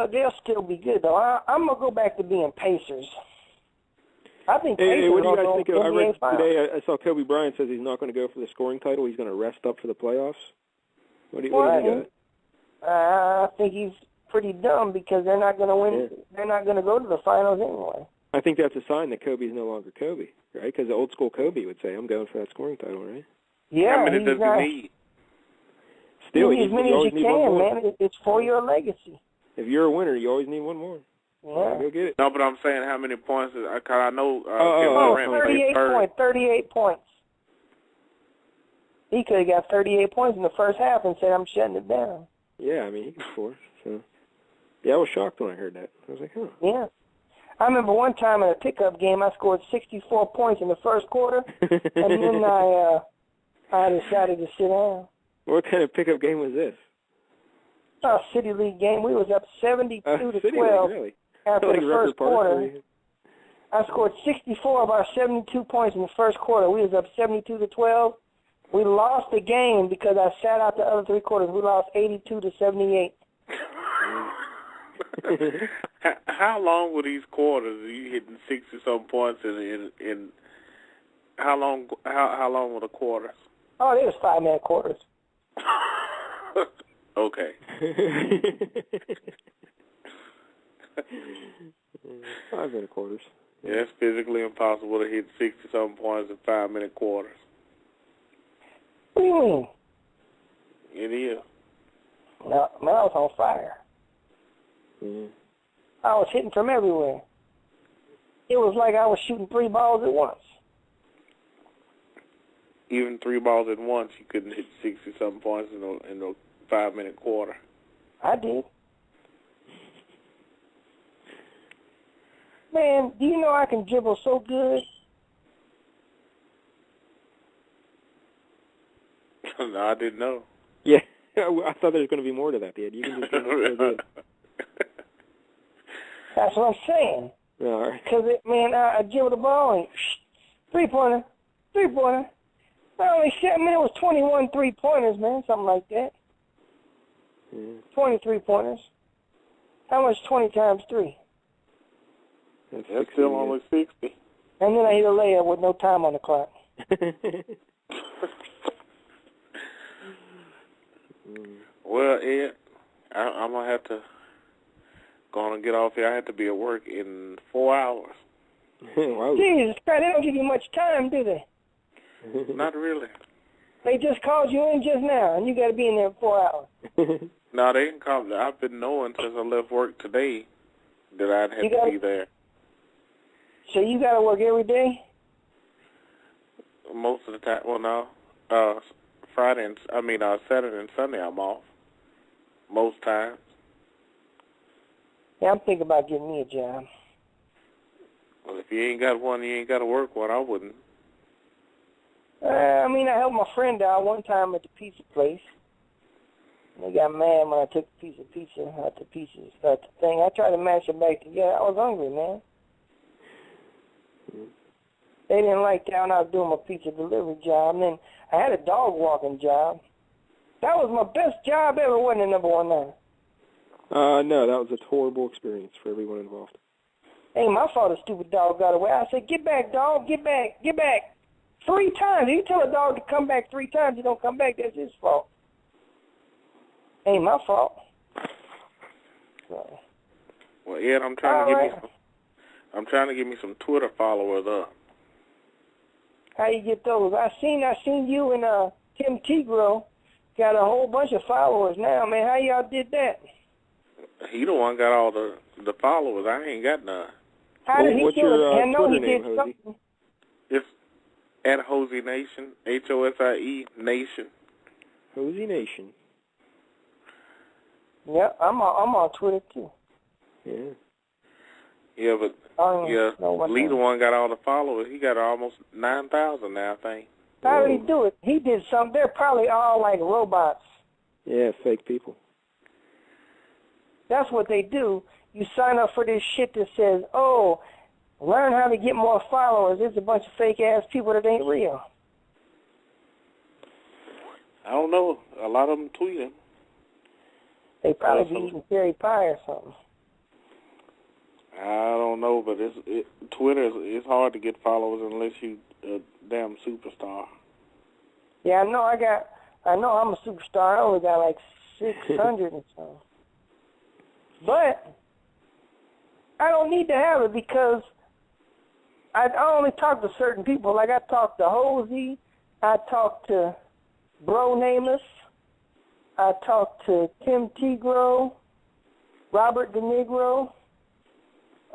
they'll still be good, though. I'm going to go back to being Pacers. I think Pacers Hey, what do you guys think of? I read today, I saw Kobe Bryant says he's not going to go for the scoring title. He's going to rest up for the playoffs. What do you think? I think he's pretty dumb because they're not going to win. Yeah. They're not going to go to the finals anyway. I think that's a sign that Kobe's no longer Kobe, right? Because the old school Kobe would say, I'm going for that scoring title, right? Yeah, how many does he need? Still, as many as you can, man. It's for your legacy. If you're a winner, you always need one more. Yeah. Go get it. No, but I'm saying how many points is, I know 38 points. He could have got 38 points in the first half and said, I'm shutting it down. Yeah, I mean, he can score. So. Yeah, I was shocked when I heard that. I was like, huh. Yeah. I remember one time in a pickup game, I scored 64 points in the first quarter, and then I decided to sit down. What kind of pickup game was this? A City League game. We was up 72 to 12 really? after the first quarter. I scored 64 of our 72 points in the first quarter. We was up 72 to 12. We lost the game because I sat out the other three quarters. We lost 82 to 78. How long were these quarters? Are you hitting 60-some points in how long? How long were the quarters? Oh, they was 5-minute quarters. Okay. 5-minute quarters. Yeah, it's physically impossible to hit 60-something points in 5-minute quarters. What do you mean? It is. No, man, I was on fire. Mm-hmm. I was hitting from everywhere. It was like I was shooting 3 balls at once. Even 3 balls at once, you couldn't hit 60-something points in a 5-minute quarter. I did. Man, do you know I can dribble so good? No, I didn't know. Yeah, I thought there was going to be more to that, Dad. You can just dribble so good. That's what I'm saying. Yeah, all right. Because, I dribbled the ball and three-pointer. Not only shit, it was 21 3-pointers, man, something like that. Yeah. 23 pointers. How much 20 times 3? That's still only 60. And then I hit a layup with no time on the clock. Well, Ed, I'm going to have to go on and get off here. I have to be at work in 4 hours. Wow. Jesus Christ, they don't give you much time, do they? Not really. They just called you in just now, and you got to be in there in 4 hours. No, they didn't call me. I've been knowing since I left work today that I'd have to be there. So you got to work every day? Most of the time. Well, no. Saturday and Sunday I'm off. Most times. Yeah, I'm thinking about getting me a job. Well, if you ain't got one, you ain't got to work one. I wouldn't. I helped my friend out one time at the pizza place. They got mad when I took a piece of pizza out the pieces. Out the thing. I tried to mash it back together. I was hungry, man. They didn't like that when I was doing my pizza delivery job. And then I had a dog walking job. That was my best job ever, wasn't it, number 1 now? No, that was a horrible experience for everyone involved. Ain't my fault the stupid dog got away. I said, get back, dog, get back, get back. 3 times. If you tell a dog to come back 3 times, he don't come back, that's his fault. Ain't my fault. So. Well, Ed, I'm trying to get me some Twitter followers up. How you get those? I seen you and Tim Tigro got a whole bunch of followers now, man. How y'all did that? He the one got all the followers. I ain't got none. How did he what's do your it? I know Twitter he name, did Hosie? something. It's at Hosie Nation, Hosie Nation. Hosie Nation. Yeah, I'm on Twitter too. Yeah. Yeah, but Lee the one got all the followers. He got almost 9,000 now, I think. How did he do it? He did something. They're probably all like robots. Yeah, fake people. That's what they do. You sign up for this shit that says, oh, learn how to get more followers. There's a bunch of fake-ass people that ain't real. I don't know. A lot of them tweeting. They probably be eating cherry pie or something. I don't know, but Twitter is hard to get followers unless you a damn superstar. Yeah, I know I'm a superstar. I only got like 600 and so. But I don't need to have it because I only talk to certain people. Like I talk to Hosie, I talk to Bro Nameless, I talk to Tim Tigro, Robert De Negro, a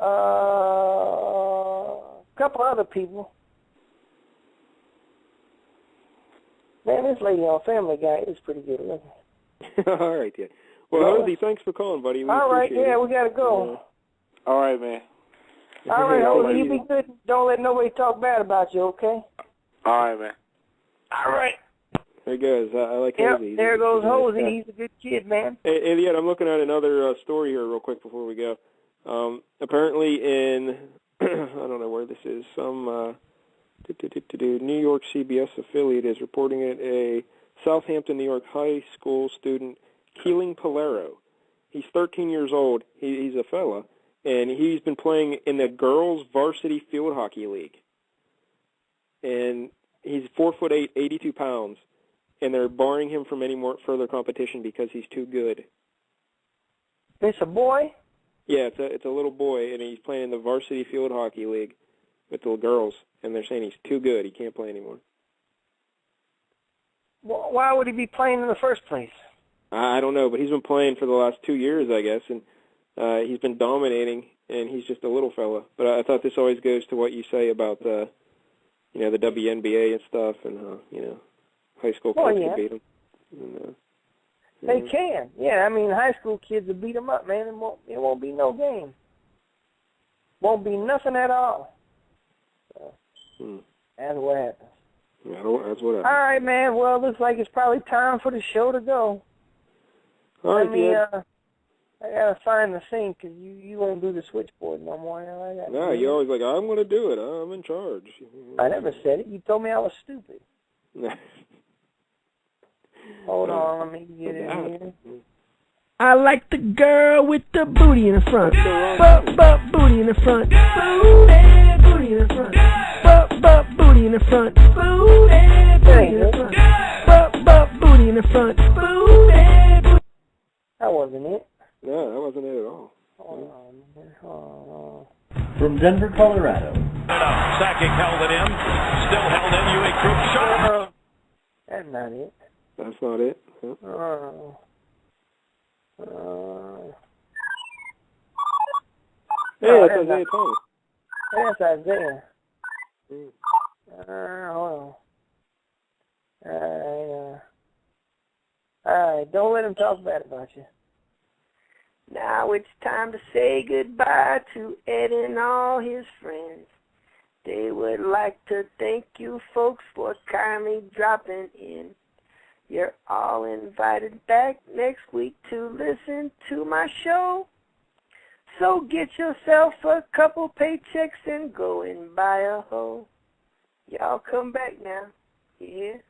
couple other people. Man, this lady on Family Guy is pretty good looking. All right, yeah. Well, Hosie, thanks for calling, buddy. We appreciate it. We got to go. All right, man. All right, Hosie, you be good. Don't let nobody talk bad about you, okay? All right, man. All right. There he goes. I like Yep, Hosie. there goes Hosie. He's a good kid, man. Hey, yeah, I'm looking at another story here real quick before we go. Apparently in, I don't know where this is, some New York CBS affiliate is reporting it, a Southampton, New York high school student, Keeling Polero. He's 13 years old. He's a fella, and he's been playing in the girls' varsity field hockey league. And he's 4'8", 82 pounds, and they're barring him from any more further competition because he's too good. It's a boy? Yeah, it's a little boy, and he's playing in the varsity field hockey league with the girls, and they're saying he's too good. He can't play anymore. Well, why would he be playing in the first place? I don't know, but he's been playing for the last 2 years, I guess, and he's been dominating, and he's just a little fella. But I thought this always goes to what you say about the WNBA and stuff, and high school kids can beat them. And, they can, yeah. I mean, high school kids will beat them up, man. It won't be no game. Won't be nothing at all. So, that's what happens. Yeah, that's what happens. All right, man. Well, looks like it's probably time for the show to go. All right, I gotta find the thing because you won't do the switchboard no more. No, you're always like, I'm gonna do it. I'm in charge. I never said it. You told me I was stupid. Hold on, let me get in here. I like the girl with the booty in the front. Booty in the front. Booty in the front. Booty in the front. Booty in the front. Booty in the front. That wasn't it. No, that wasn't it at all. Hold on. From Denver, Colorado. Sakic held it in. Still held in. Ewing Crook shot. That's not it. That's not it. Huh? Hey, that's Isaiah Thomas. That's Isaiah. Hold on. Alright, don't let him talk bad about you. Now it's time to say goodbye to Ed and all his friends. They would like to thank you folks for kindly dropping in. You're all invited back next week to listen to my show. So get yourself a couple paychecks and go and buy a hoe. Y'all come back now. You hear?